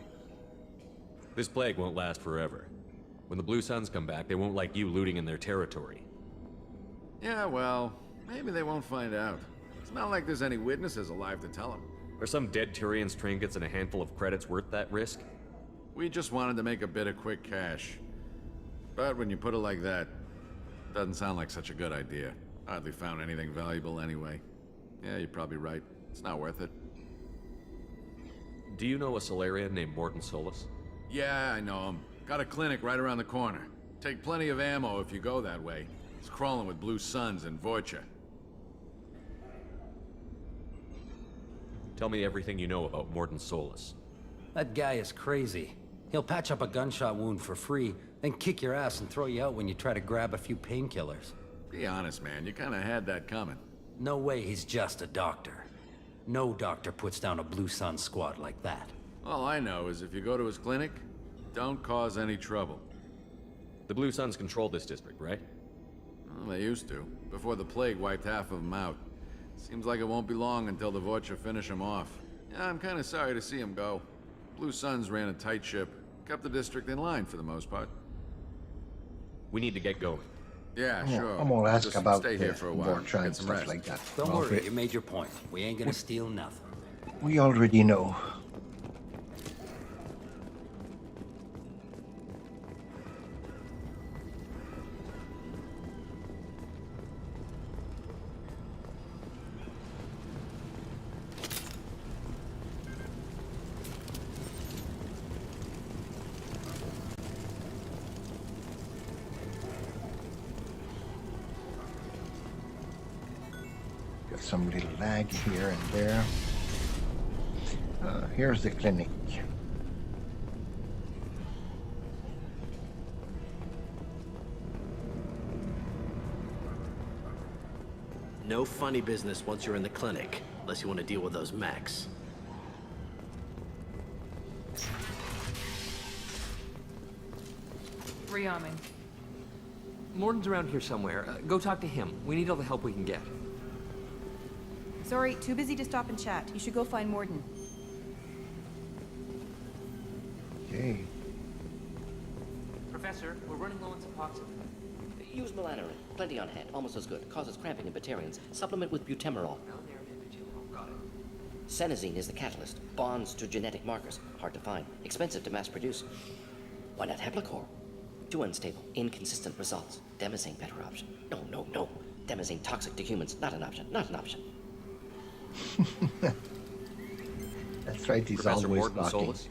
[SPEAKER 3] This plague won't last forever. When the Blue Suns come back, they won't like you looting in their territory.
[SPEAKER 10] Yeah, well, maybe they won't find out. It's not like there's any witnesses alive to tell them.
[SPEAKER 3] Are some dead Turian's trinkets and a handful of credits worth that risk?
[SPEAKER 10] We just wanted to make a bit of quick cash. But when you put it like that, doesn't sound like such a good idea. Hardly found anything valuable anyway. Yeah, you're probably right. It's not worth it.
[SPEAKER 3] Do you know a Solarian named Morton Solus?
[SPEAKER 10] Yeah, I know him. Got a clinic right around the corner. Take plenty of ammo if you go that way. He's crawling with Blue Suns and Vorcha.
[SPEAKER 3] Tell me everything you know about Morton Solus.
[SPEAKER 15] That guy is crazy. He'll patch up a gunshot wound for free, then kick your ass and throw you out when you try to grab a few painkillers.
[SPEAKER 10] Be honest, man. You kind of had that coming.
[SPEAKER 15] No way he's just a doctor. No doctor puts down a Blue Sun squad like that.
[SPEAKER 10] All I know is if you go to his clinic, don't cause any trouble.
[SPEAKER 3] The Blue Suns control this district, right?
[SPEAKER 10] Well, they used to, before the plague wiped half of them out. Seems like it won't be long until the Vorcha finish him off. Yeah, I'm kind of sorry to see him go. Blue Suns ran a tight ship, kept the district in line for the most part.
[SPEAKER 3] We need to get going.
[SPEAKER 10] Yeah, sure.
[SPEAKER 1] I'm gonna ask
[SPEAKER 10] Just
[SPEAKER 1] about
[SPEAKER 10] stay here for a while.
[SPEAKER 1] Vorcha and
[SPEAKER 10] Get some
[SPEAKER 1] stuff
[SPEAKER 10] rest.
[SPEAKER 1] like that.
[SPEAKER 15] Don't
[SPEAKER 1] Well,
[SPEAKER 15] worry, you made your point. We ain't gonna steal nothing.
[SPEAKER 1] we already know. Got some little lag here and there. Here's the clinic.
[SPEAKER 12] No funny business once you're in the clinic, unless you want to deal with those mechs.
[SPEAKER 6] Rearming.
[SPEAKER 13] Morden's around here somewhere. Go talk to him. We need all the help we can get.
[SPEAKER 8] Sorry, too busy to stop and chat. You should go find Morden.
[SPEAKER 1] Okay.
[SPEAKER 13] Professor, we're running low on Suboxone.
[SPEAKER 17] Use melanorin. Plenty on hand. Almost as good. Causes cramping in Batarians. Supplement with butemerol.
[SPEAKER 13] Got it.
[SPEAKER 17] Senesine is the catalyst. Bonds to genetic markers. Hard to find. Expensive to mass produce. Why not Heplicor? Too unstable. Inconsistent results. Demazine better option. No. Demazine toxic to humans. Not an option. Not an option.
[SPEAKER 1] That's right, he's
[SPEAKER 3] Professor
[SPEAKER 1] always
[SPEAKER 3] Morton
[SPEAKER 1] talking.
[SPEAKER 3] Solus.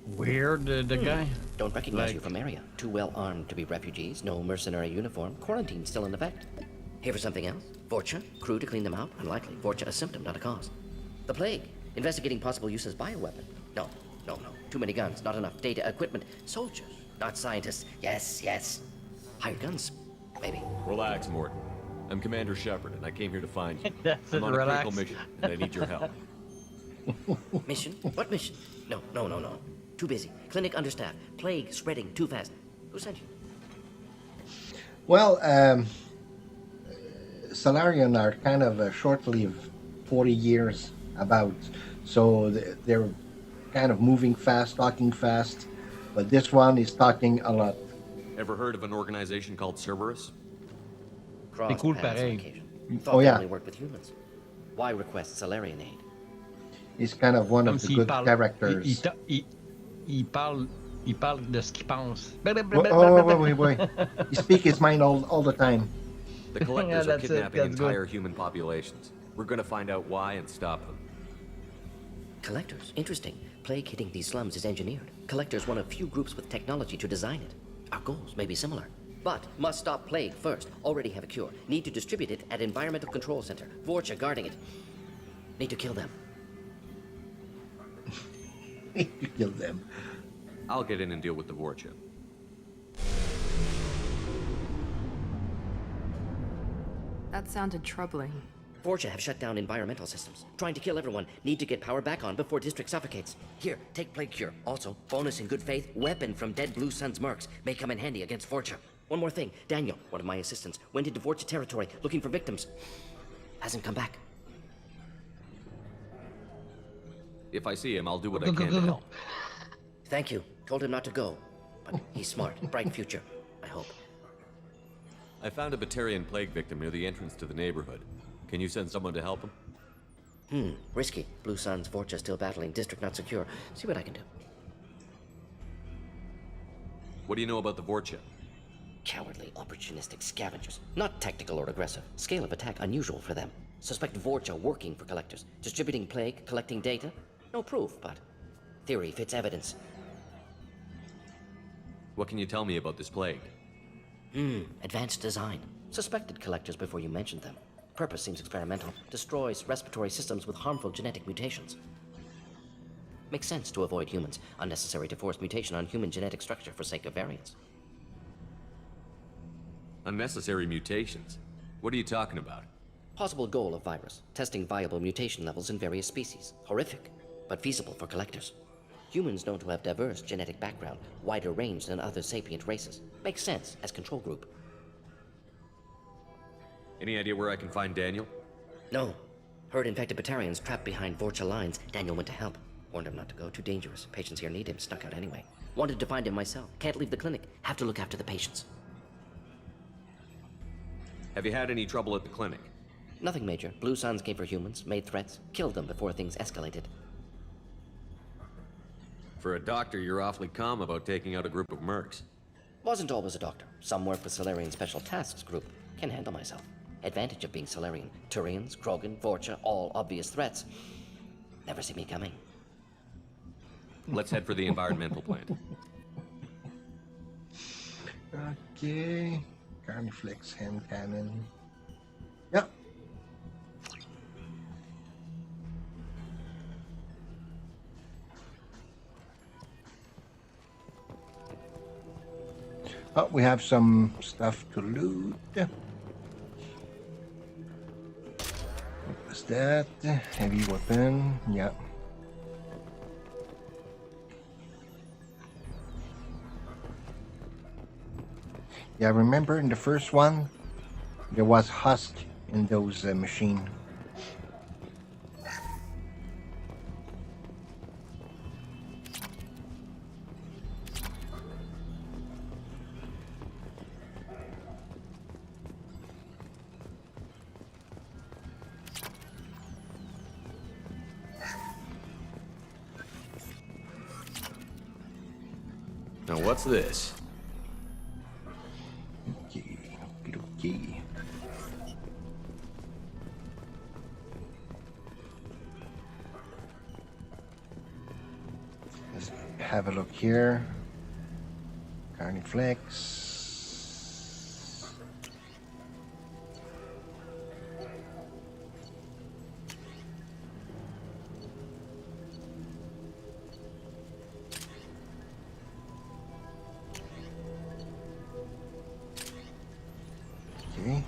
[SPEAKER 21] Weird, the guy.
[SPEAKER 17] Don't recognize you from area. Too well armed to be refugees. No mercenary uniform. Quarantine still in effect. Here for something else? Vorcha? Crew to clean them out? Unlikely. Vorcha a symptom, not a cause. The plague. Investigating possible use as bioweapon. No. Too many guns. Not enough data, equipment. Soldiers, not scientists. Yes. Hired guns, maybe.
[SPEAKER 3] Relax, Morton. I'm Commander Shepard, and I came here to find you.
[SPEAKER 21] That's
[SPEAKER 3] I'm on a
[SPEAKER 21] relax.
[SPEAKER 3] critical mission, and I need your help.
[SPEAKER 17] Mission? What mission? No. Too busy. Clinic understaffed. Plague spreading too fast. Who sent you?
[SPEAKER 1] Well, Salarian are kind of short-lived, 40 years about, so they're kind of moving fast, talking fast, but this one is talking a lot.
[SPEAKER 3] Ever heard of an organization called Cerberus?
[SPEAKER 17] Crossed
[SPEAKER 21] cool
[SPEAKER 17] paths on
[SPEAKER 21] pareil.
[SPEAKER 17] occasion. Thought
[SPEAKER 1] Oh,
[SPEAKER 17] they
[SPEAKER 1] yeah.
[SPEAKER 17] only worked with humans. Why request Salarian aid?
[SPEAKER 1] He's kind of one of the good characters.
[SPEAKER 21] Il parle de ce qu'il pense.
[SPEAKER 1] Wait. He speaks his mind all the time.
[SPEAKER 3] The collectors
[SPEAKER 21] Yeah,
[SPEAKER 3] are
[SPEAKER 21] that's it,
[SPEAKER 3] kidnapping
[SPEAKER 21] that's good.
[SPEAKER 3] entire human populations. We're gonna find out why and stop them.
[SPEAKER 17] Collectors. Interesting. Plague hitting these slums is engineered. Collectors one of few groups with technology to design it. Our goals may be similar. But must stop plague first. Already have a cure. Need to distribute it at Environmental Control Center. Vorcha guarding it. Need to kill them.
[SPEAKER 1] You kill them.
[SPEAKER 3] I'll get in and deal with the Vorcha.
[SPEAKER 6] That sounded troubling.
[SPEAKER 17] Vorcha have shut down environmental systems. Trying to kill everyone. Need to get power back on before district suffocates. Here, take plague cure. Also, bonus in good faith, weapon from dead Blue Sun's mercs. May come in handy against Vorcha. One more thing. Daniel, one of my assistants, went into Vorcha territory looking for victims. Hasn't come back.
[SPEAKER 3] If I see him, I'll do what I can to help.
[SPEAKER 17] Thank you. Told him not to go. But he's smart. Bright future. I hope.
[SPEAKER 3] I found a Batarian plague victim near the entrance to the neighborhood. Can you send someone to help him?
[SPEAKER 17] Risky. Blue Sun's Vorcha still battling. District not secure. See what I can do.
[SPEAKER 3] What do you know about the Vorcha?
[SPEAKER 17] Cowardly, opportunistic scavengers. Not tactical or aggressive. Scale of attack unusual for them. Suspect Vorcha working for collectors. Distributing plague, collecting data. No proof, but theory fits evidence.
[SPEAKER 3] What can you tell me about this plague?
[SPEAKER 17] Advanced design. Suspected collectors before you mentioned them. Purpose seems experimental. Destroys respiratory systems with harmful genetic mutations. Makes sense to avoid humans. Unnecessary to force mutation on human genetic structure for sake of variance.
[SPEAKER 3] Unnecessary mutations? What are you talking about?
[SPEAKER 17] Possible goal of virus. Testing viable mutation levels in various species. Horrific, but feasible for collectors. Humans known to have diverse genetic background, wider range than other sapient races. Makes sense as control group.
[SPEAKER 3] Any idea where I can find Daniel?
[SPEAKER 17] No. Heard infected Batarians trapped behind Vorcha lines. Daniel went to help. Warned him not to go. Too dangerous. Patients here need him. Snuck out anyway. Wanted to find him myself. Can't leave the clinic. Have to look after the patients.
[SPEAKER 3] Have you had any trouble at the clinic?
[SPEAKER 17] Nothing major. Blue Suns came for humans, made threats, killed them before things escalated.
[SPEAKER 3] For a doctor, you're awfully calm about taking out a group of mercs.
[SPEAKER 17] Wasn't always a doctor. Some work with Salarian Special Tasks Group. Can handle myself. Advantage of being Salarian. Turians, Krogan, Vorcha, all obvious threats. Never see me coming.
[SPEAKER 3] Let's head for the environmental plant.
[SPEAKER 1] Okay. Carniflex hand cannon. Yeah. Oh, we have some stuff to loot. What was that? Heavy weapon. Yeah. Yeah, remember in the first one, there was husk in those machine.
[SPEAKER 3] Now what's this?
[SPEAKER 1] Key. Let's have a look here. Carniflex. Okay.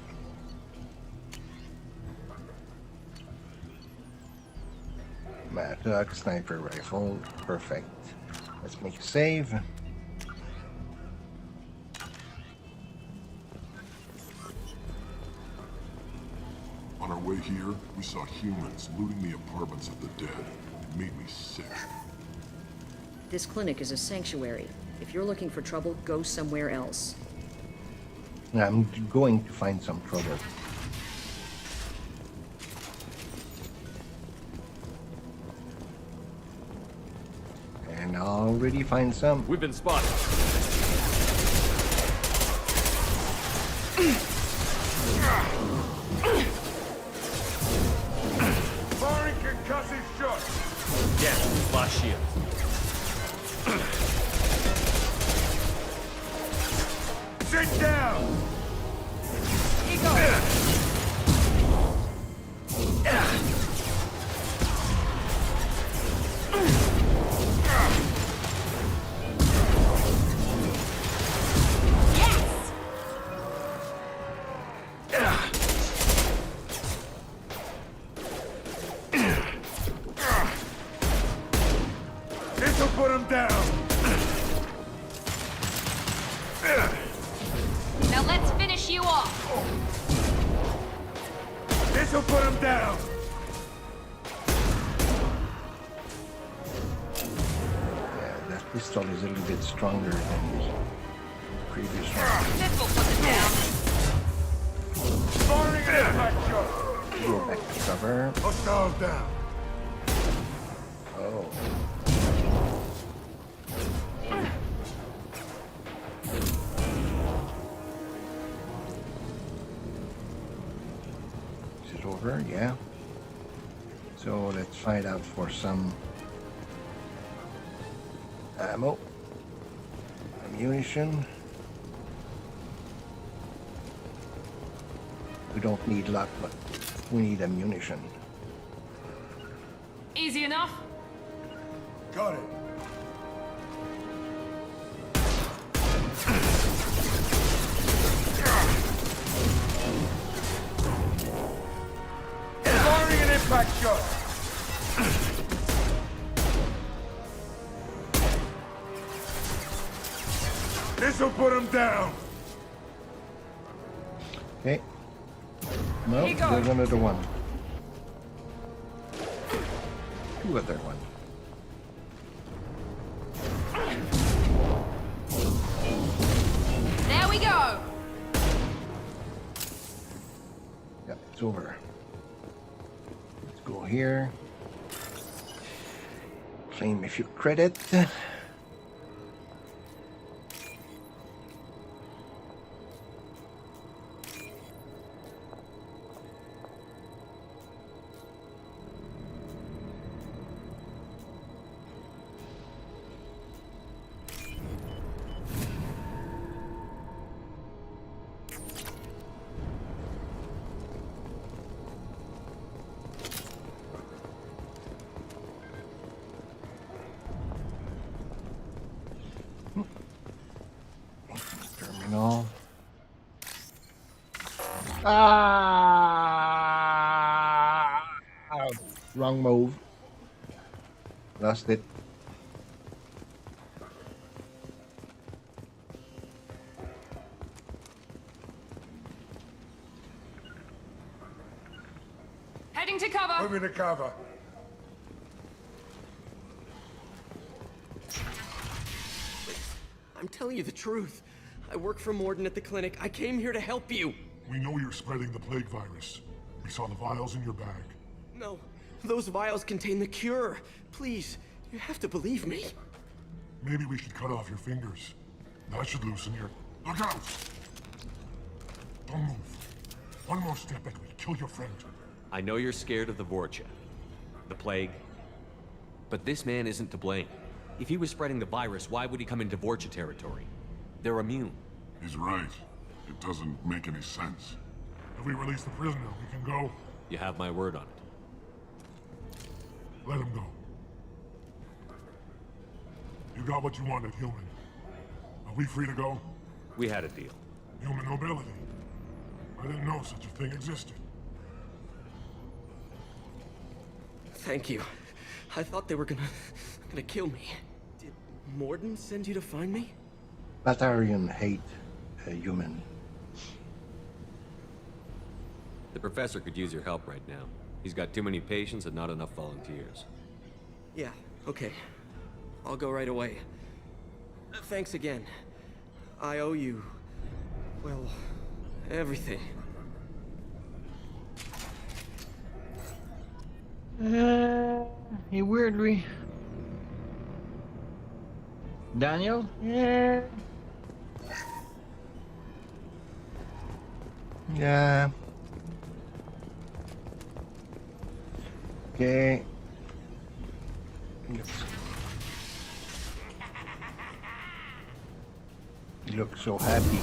[SPEAKER 1] Mattock sniper rifle. Perfect. Let's make a save.
[SPEAKER 16] On our way here, we saw humans looting the apartments of the dead. It made me sick.
[SPEAKER 9] This clinic is a sanctuary. If you're looking for trouble, go somewhere else.
[SPEAKER 1] I'm going to find some trouble. And I'll already find some.
[SPEAKER 3] We've been spotted.
[SPEAKER 18] Firing concussive shot!
[SPEAKER 3] Yes, lost shield.
[SPEAKER 18] Sit down! This'll put him down!
[SPEAKER 14] Now let's finish you off.
[SPEAKER 18] This'll put him down!
[SPEAKER 1] Yeah, that pistol is a little bit stronger than the previous one.
[SPEAKER 14] This will put it down.
[SPEAKER 18] Firing an impact shot!
[SPEAKER 1] Go back to cover.
[SPEAKER 18] Hostile down!
[SPEAKER 1] Oh. Is it over? Yeah. So let's find out for some ammo, ammunition. We don't need luck, but we need ammunition.
[SPEAKER 14] Easy enough?
[SPEAKER 18] Got it. Firing an impact shot! This'll put him down!
[SPEAKER 1] Okay. No,
[SPEAKER 14] Here goes.
[SPEAKER 1] there's another one. Two other one.
[SPEAKER 14] There we go.
[SPEAKER 1] Yeah, it's over. Let's go here. Claim a few credit. Ah! Wrong move. Lost it.
[SPEAKER 6] Heading to cover.
[SPEAKER 18] Moving to cover.
[SPEAKER 12] I'm telling you the truth. I work for Morden at the clinic. I came here to help you.
[SPEAKER 4] We know you're spreading the plague virus. We saw the vials in your bag.
[SPEAKER 12] No, those vials contain the cure. Please, you have to believe me.
[SPEAKER 4] Maybe we should cut off your fingers. That should loosen your... Look out! Don't move. One more step and we'll kill your friend.
[SPEAKER 3] I know you're scared of the Vorcha, the plague, but this man isn't to blame. If he was spreading the virus, why would he come into Vorcha territory? They're immune.
[SPEAKER 4] He's right. It doesn't make any sense. If we release the prisoner, we can go.
[SPEAKER 3] You have my word on it.
[SPEAKER 4] Let him go. You got what you wanted, human. Are we free to go?
[SPEAKER 3] We had a deal.
[SPEAKER 4] Human nobility. I didn't know such a thing existed.
[SPEAKER 12] Thank you. I thought they were gonna kill me. Did Morden send you to find me?
[SPEAKER 1] Batarian hate a human.
[SPEAKER 3] The professor could use your help right now. He's got too many patients and not enough volunteers.
[SPEAKER 12] Yeah, okay. I'll go right away. Thanks again. I owe you... well, everything.
[SPEAKER 21] He weirdly. Daniel? Yeah.
[SPEAKER 1] Yeah. Okay. You look so happy.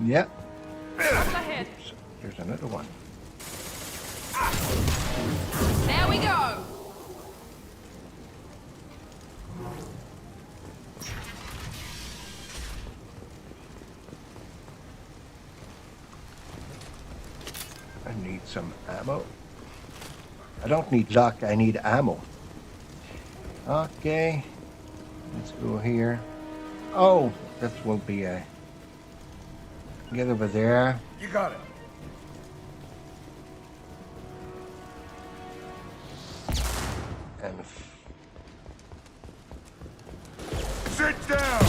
[SPEAKER 1] Yep.
[SPEAKER 6] Ahead.
[SPEAKER 1] Here's another one.
[SPEAKER 6] There we go.
[SPEAKER 1] I need some ammo. I don't need luck, I need ammo. Okay. Let's go here. Oh, that will be a... Get over there.
[SPEAKER 18] You got it.
[SPEAKER 1] And...
[SPEAKER 18] Sit down!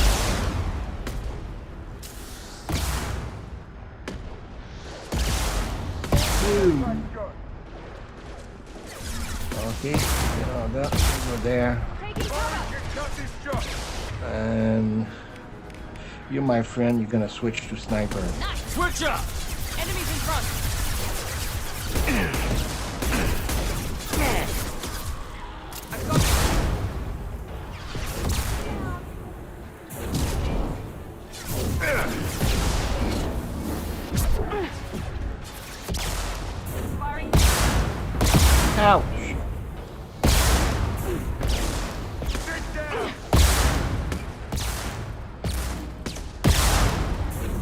[SPEAKER 1] Okay, get all that over there. And you, my friend, you're gonna switch to sniper.
[SPEAKER 6] Switch up. Enemies in front.
[SPEAKER 1] Ouch.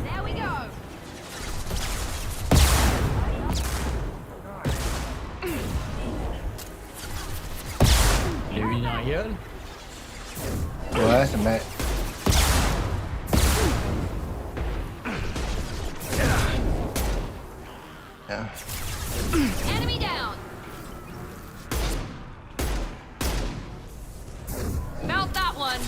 [SPEAKER 6] There we go.
[SPEAKER 21] L'as eu dans la gueule?
[SPEAKER 1] Ouais, ça met... Yeah.
[SPEAKER 6] Enemy down. Mount that one.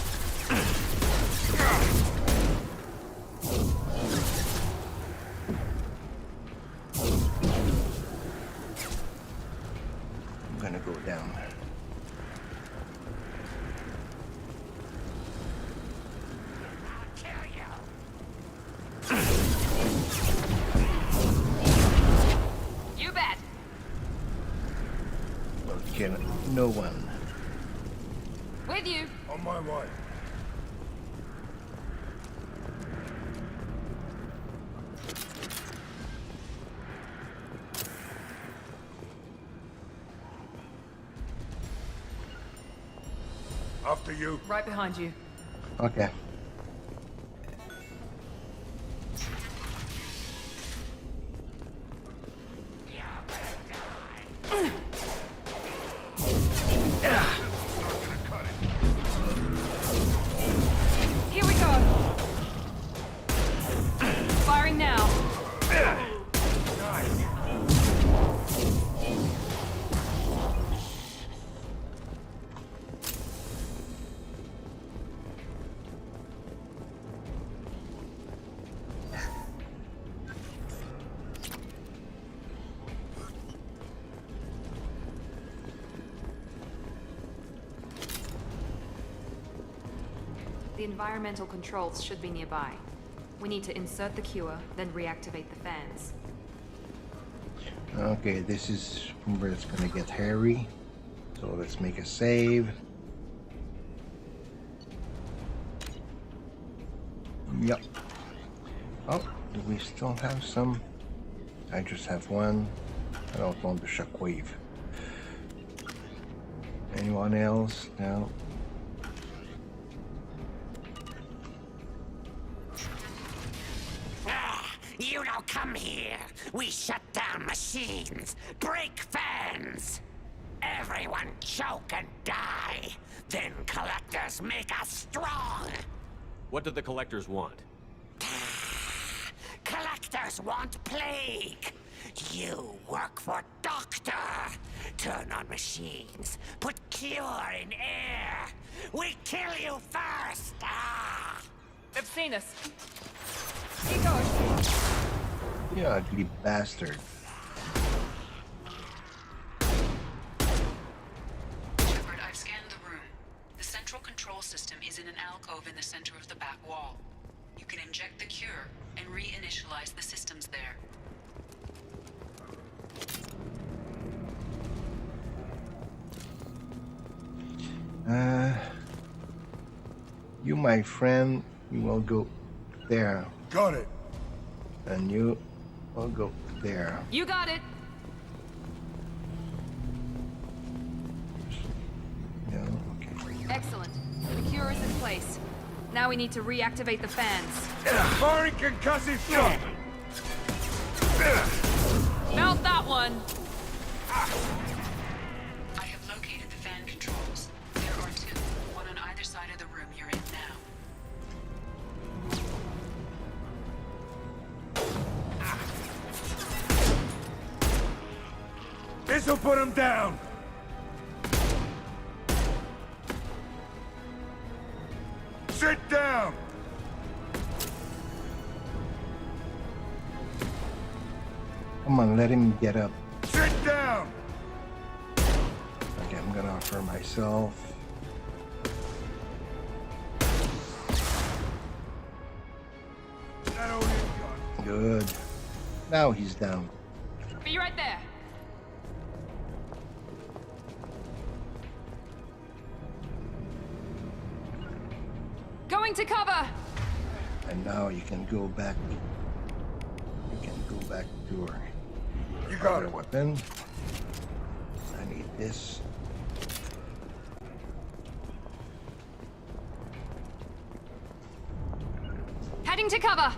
[SPEAKER 1] I'm gonna go down.
[SPEAKER 6] You bet.
[SPEAKER 1] We'll kill no one.
[SPEAKER 6] With you.
[SPEAKER 18] On my way. After you.
[SPEAKER 6] Right behind you.
[SPEAKER 1] Okay.
[SPEAKER 6] Here we go. Firing now.
[SPEAKER 2] The environmental controls should be nearby. We need to insert the cure, then reactivate the fans.
[SPEAKER 1] Okay, this is where it's gonna get hairy. So let's make a save. Yep. Oh, do we still have some? I just have one. I don't want the shockwave. Anyone else? No.
[SPEAKER 24] You don't come here. We shut down machines, break fans. Everyone choke and die. Then collectors make us strong.
[SPEAKER 3] What do the collectors want?
[SPEAKER 24] Collectors want plague. You work for Doctor. Turn on machines. Put cure in air. We kill you first. Ah.
[SPEAKER 6] They've seen us. Here goes.
[SPEAKER 1] You ugly bastard.
[SPEAKER 14] Shepard, I've scanned the room. The central control system is in an alcove in the center of the back wall. You can inject the cure and reinitialize the systems there.
[SPEAKER 1] You, my friend, you will go there.
[SPEAKER 18] Got it.
[SPEAKER 1] And you will go there.
[SPEAKER 6] You got it.
[SPEAKER 1] Yeah, okay.
[SPEAKER 6] Excellent. The cure is in place. Now we need to reactivate the fans.
[SPEAKER 18] Firing concussive shot.
[SPEAKER 6] Mount that one.
[SPEAKER 14] I have located the fan controls. There are two, one on either side of the room you're in now.
[SPEAKER 18] This'll put him down. Sit down.
[SPEAKER 1] Come on, let him get up.
[SPEAKER 18] Sit down.
[SPEAKER 1] Okay, I'm gonna offer myself.
[SPEAKER 18] That all you got?
[SPEAKER 1] Good. Now he's down.
[SPEAKER 6] Be right there. Going to cover.
[SPEAKER 1] And now you can go back. You can go back to her.
[SPEAKER 18] You got
[SPEAKER 1] other
[SPEAKER 18] it.
[SPEAKER 1] Weapon. I need this.
[SPEAKER 6] Heading to cover.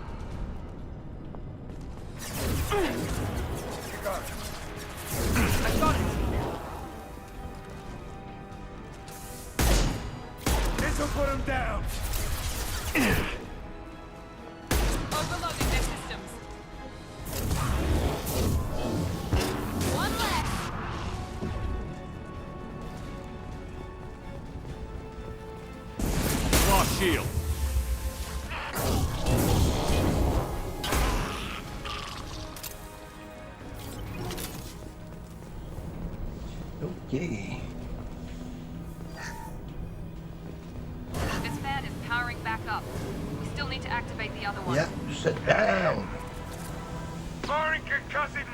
[SPEAKER 18] You got it.
[SPEAKER 6] I've got it.
[SPEAKER 18] This'll put him down.
[SPEAKER 6] Overloading their systems. One left.
[SPEAKER 3] Lost shield.
[SPEAKER 1] Okay.
[SPEAKER 6] This fan is powering back up. We still need to activate the other one.
[SPEAKER 1] Yeah, sit down.
[SPEAKER 18] Firing concussive.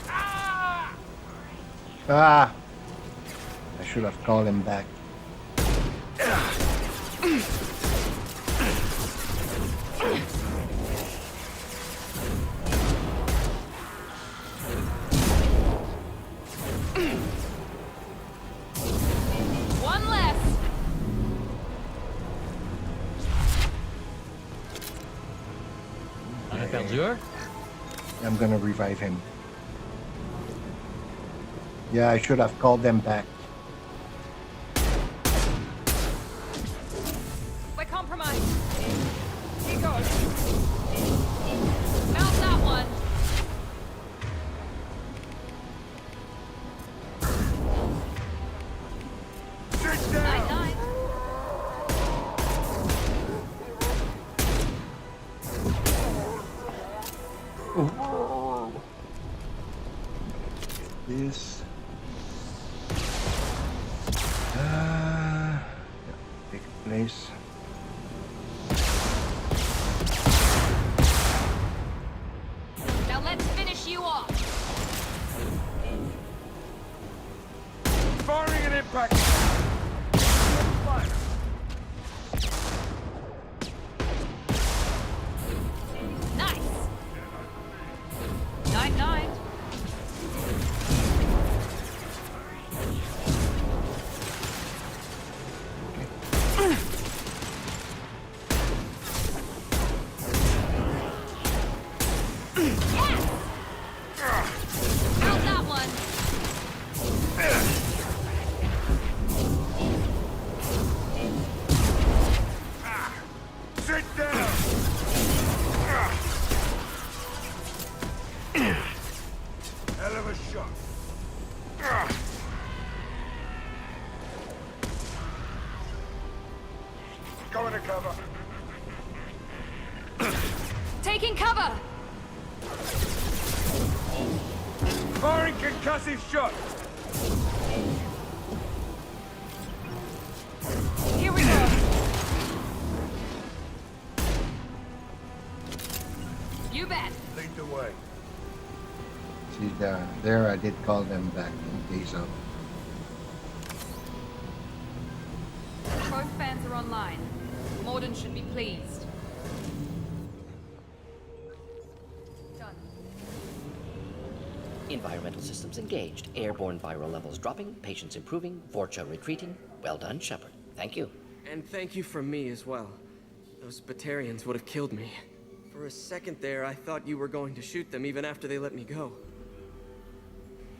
[SPEAKER 18] Ah!
[SPEAKER 1] Ah! I should have called him back.
[SPEAKER 6] One less.
[SPEAKER 21] Verdure?
[SPEAKER 1] I'm gonna revive him. Yeah, I should have called them back.
[SPEAKER 6] We're compromised. Here goes. Mount that one. Night, night.
[SPEAKER 1] This. Take place.
[SPEAKER 6] Now let's finish you off.
[SPEAKER 18] Firing an impact! Fire!
[SPEAKER 6] Nice. Night, night. Out that one.
[SPEAKER 18] Sit down! Hell of a shot. Go into cover.
[SPEAKER 6] Taking cover.
[SPEAKER 18] Firing concussive shot.
[SPEAKER 6] Here we go. You bet.
[SPEAKER 18] Lead the way.
[SPEAKER 1] See there I did call them back in case of.
[SPEAKER 2] Both fans are online. Morden should be pleased. Done.
[SPEAKER 17] Environmental systems engaged. Airborne viral levels dropping. Patients improving. Vorcha retreating. Well done, Shepard. Thank you.
[SPEAKER 12] And thank you from me as well. Those Batarians would have killed me. For a second there, I thought you were going to shoot them even after they let me go.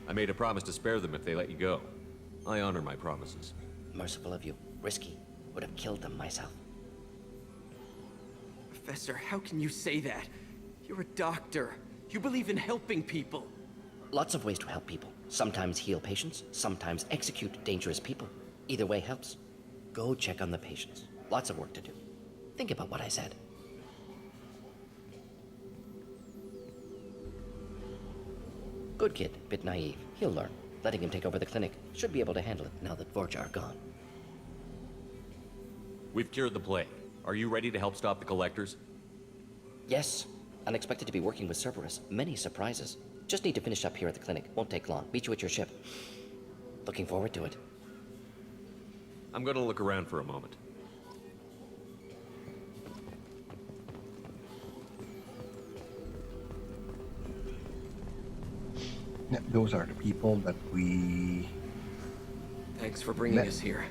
[SPEAKER 3] I made a promise to spare them if they let you go. I honor my promises.
[SPEAKER 17] Merciful of you. Risky. Would have killed them myself.
[SPEAKER 12] Professor, how can you say that? You're a doctor. You believe in helping people.
[SPEAKER 17] Lots of ways to help people. Sometimes heal patients, sometimes execute dangerous people. Either way helps. Go check on the patients. Lots of work to do. Think about what I said. Good kid, bit naive. He'll learn. Letting him take over the clinic. Should be able to handle it now that Vorcha are gone.
[SPEAKER 3] We've cured the plague. Are you ready to help stop the collectors?
[SPEAKER 17] Yes. Unexpected to be working with Cerberus. Many surprises. Just need to finish up here at the clinic. Won't take long. Meet you at your ship. Looking forward to it.
[SPEAKER 3] I'm gonna look around for a moment.
[SPEAKER 1] Yeah, those are the people that we...
[SPEAKER 12] Thanks for bringing us here.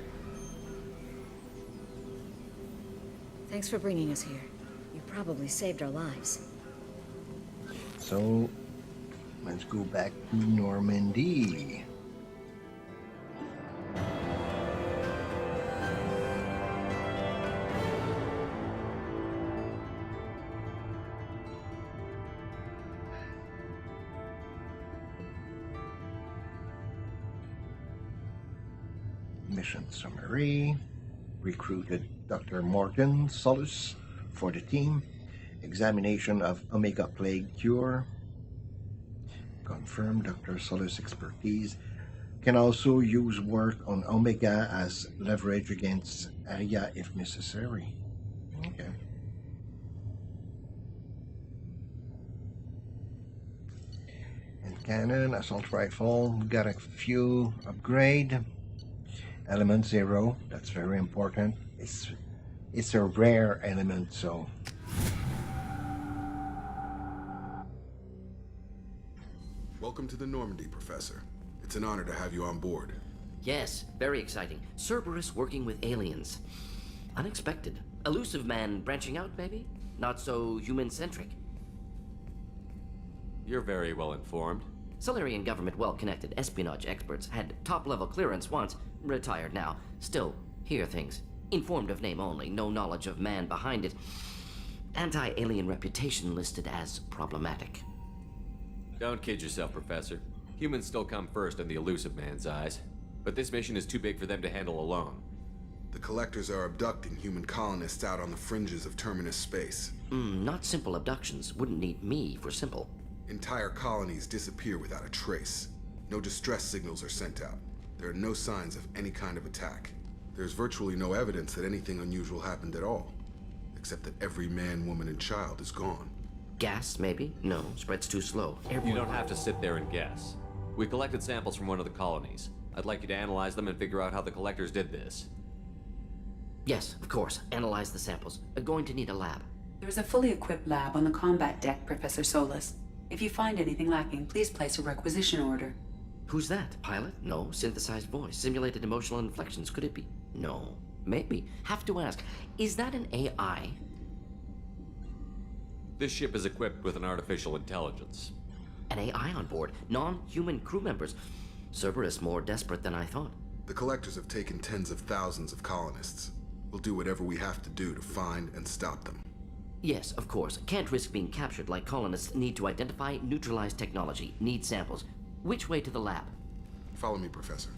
[SPEAKER 9] Thanks for bringing us here. You probably saved our lives.
[SPEAKER 1] So, let's go back to Normandy. Mission summary. Recruited Dr. Morgan Solus for the team. Examination of Omega Plague cure. Confirmed Dr. Solus' expertise. Can also use work on Omega as leverage against Aria if necessary. Okay. And cannon, assault rifle. Got a few upgrade. Element 0, that's very important. It's a rare element, so.
[SPEAKER 11] Welcome to the Normandy, Professor. It's an honor to have you on board.
[SPEAKER 17] Yes, very exciting. Cerberus working with aliens. Unexpected. Elusive man branching out, maybe? Not so human-centric.
[SPEAKER 3] You're very well informed.
[SPEAKER 17] Solarian government well-connected espionage experts had top-level clearance once, retired now. Still, hear things. Informed of name only, no knowledge of man behind it. Anti-alien reputation listed as problematic.
[SPEAKER 3] Don't kid yourself, Professor. Humans still come first in the elusive man's eyes. But this mission is too big for them to handle alone.
[SPEAKER 11] The Collectors are abducting human colonists out on the fringes of Terminus space.
[SPEAKER 17] Not simple abductions. Wouldn't need me for simple.
[SPEAKER 11] Entire colonies disappear without a trace. No distress signals are sent out. There are no signs of any kind of attack. There's virtually no evidence that anything unusual happened at all. Except that every man, woman, and child is gone.
[SPEAKER 17] Gas, maybe? No, spreads too slow.
[SPEAKER 3] You don't have to sit there and guess. We collected samples from one of the colonies. I'd like you to analyze them and figure out how the Collectors did this.
[SPEAKER 17] Yes, of course. Analyze the samples. Going to need a lab.
[SPEAKER 7] There's a fully equipped lab on the combat deck, Professor Solis. If you find anything lacking, please place a requisition order.
[SPEAKER 17] Who's that? Pilot? No. Synthesized voice. Simulated emotional inflections. Could it be? No. Maybe. Have to ask. Is that an AI?
[SPEAKER 3] This ship is equipped with an artificial intelligence.
[SPEAKER 17] An AI on board? Non-human crew members? Cerberus more desperate than I thought.
[SPEAKER 11] The Collectors have taken tens of thousands of colonists. We'll do whatever we have to do to find and stop them.
[SPEAKER 17] Yes, of course. Can't risk being captured like colonists need to identify, neutralize technology, need samples. Which way to the lab?
[SPEAKER 11] Follow me, Professor.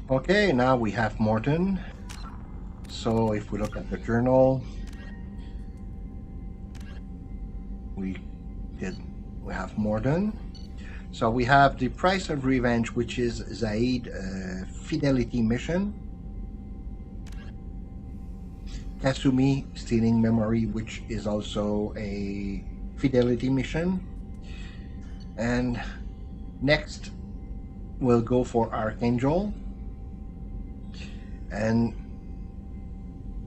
[SPEAKER 1] Okay, now we have Morton. So if we look at the journal, we have Morton. So we have the Price of Revenge, which is Zaid Fidelity Mission. Kasumi Stealing Memory, which is also a Fidelity Mission. And next we'll go for Archangel. And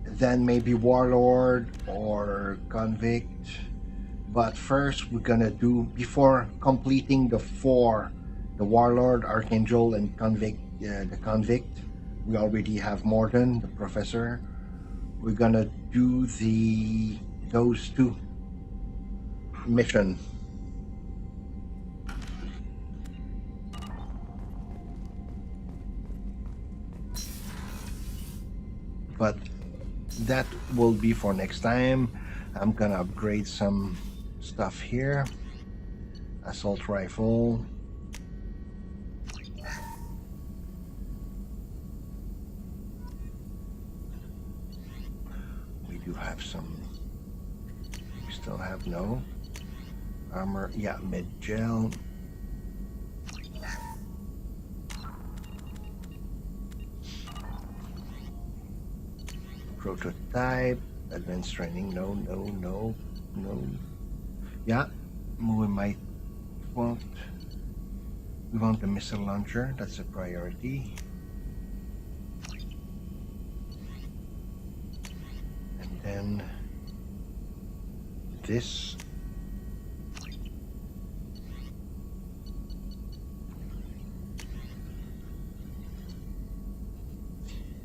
[SPEAKER 1] then maybe Warlord or Convict. But first we're gonna do, before completing the four, the Warlord, Archangel, and Convict, the Convict, we already have Morton, the Professor. We're gonna do those two mission. But that will be for next time. I'm gonna upgrade some stuff here. Assault rifle. We do have some. We still have no armor. Yeah, mid gel. Prototype. Advanced training. No. Yeah, we might want. We want the missile launcher. That's a priority. And then this.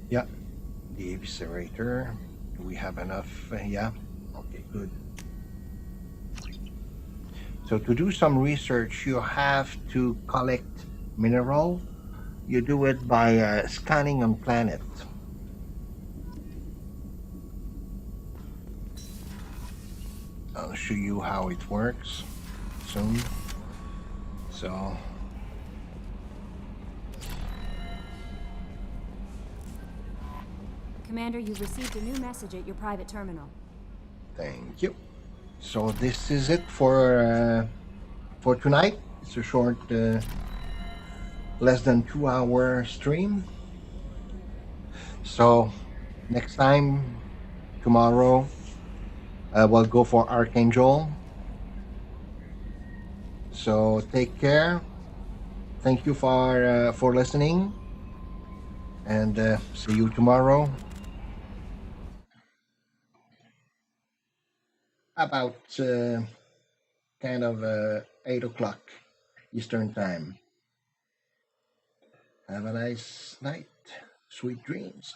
[SPEAKER 1] Yeah, the eviscerator. Do we have enough? Yeah. Okay, good. So to do some research, you have to collect mineral. You do it by scanning on planet. I'll show you how it works soon. So
[SPEAKER 20] Commander, you've received a new message at your private terminal.
[SPEAKER 1] thank you. So this is it for tonight. It's a short, less than 2-hour stream. So next time, tomorrow, we'll go for Archangel. So take care. Thank you for listening, and see you tomorrow. About kind of 8 o'clock Eastern time. Have a nice night. Sweet dreams.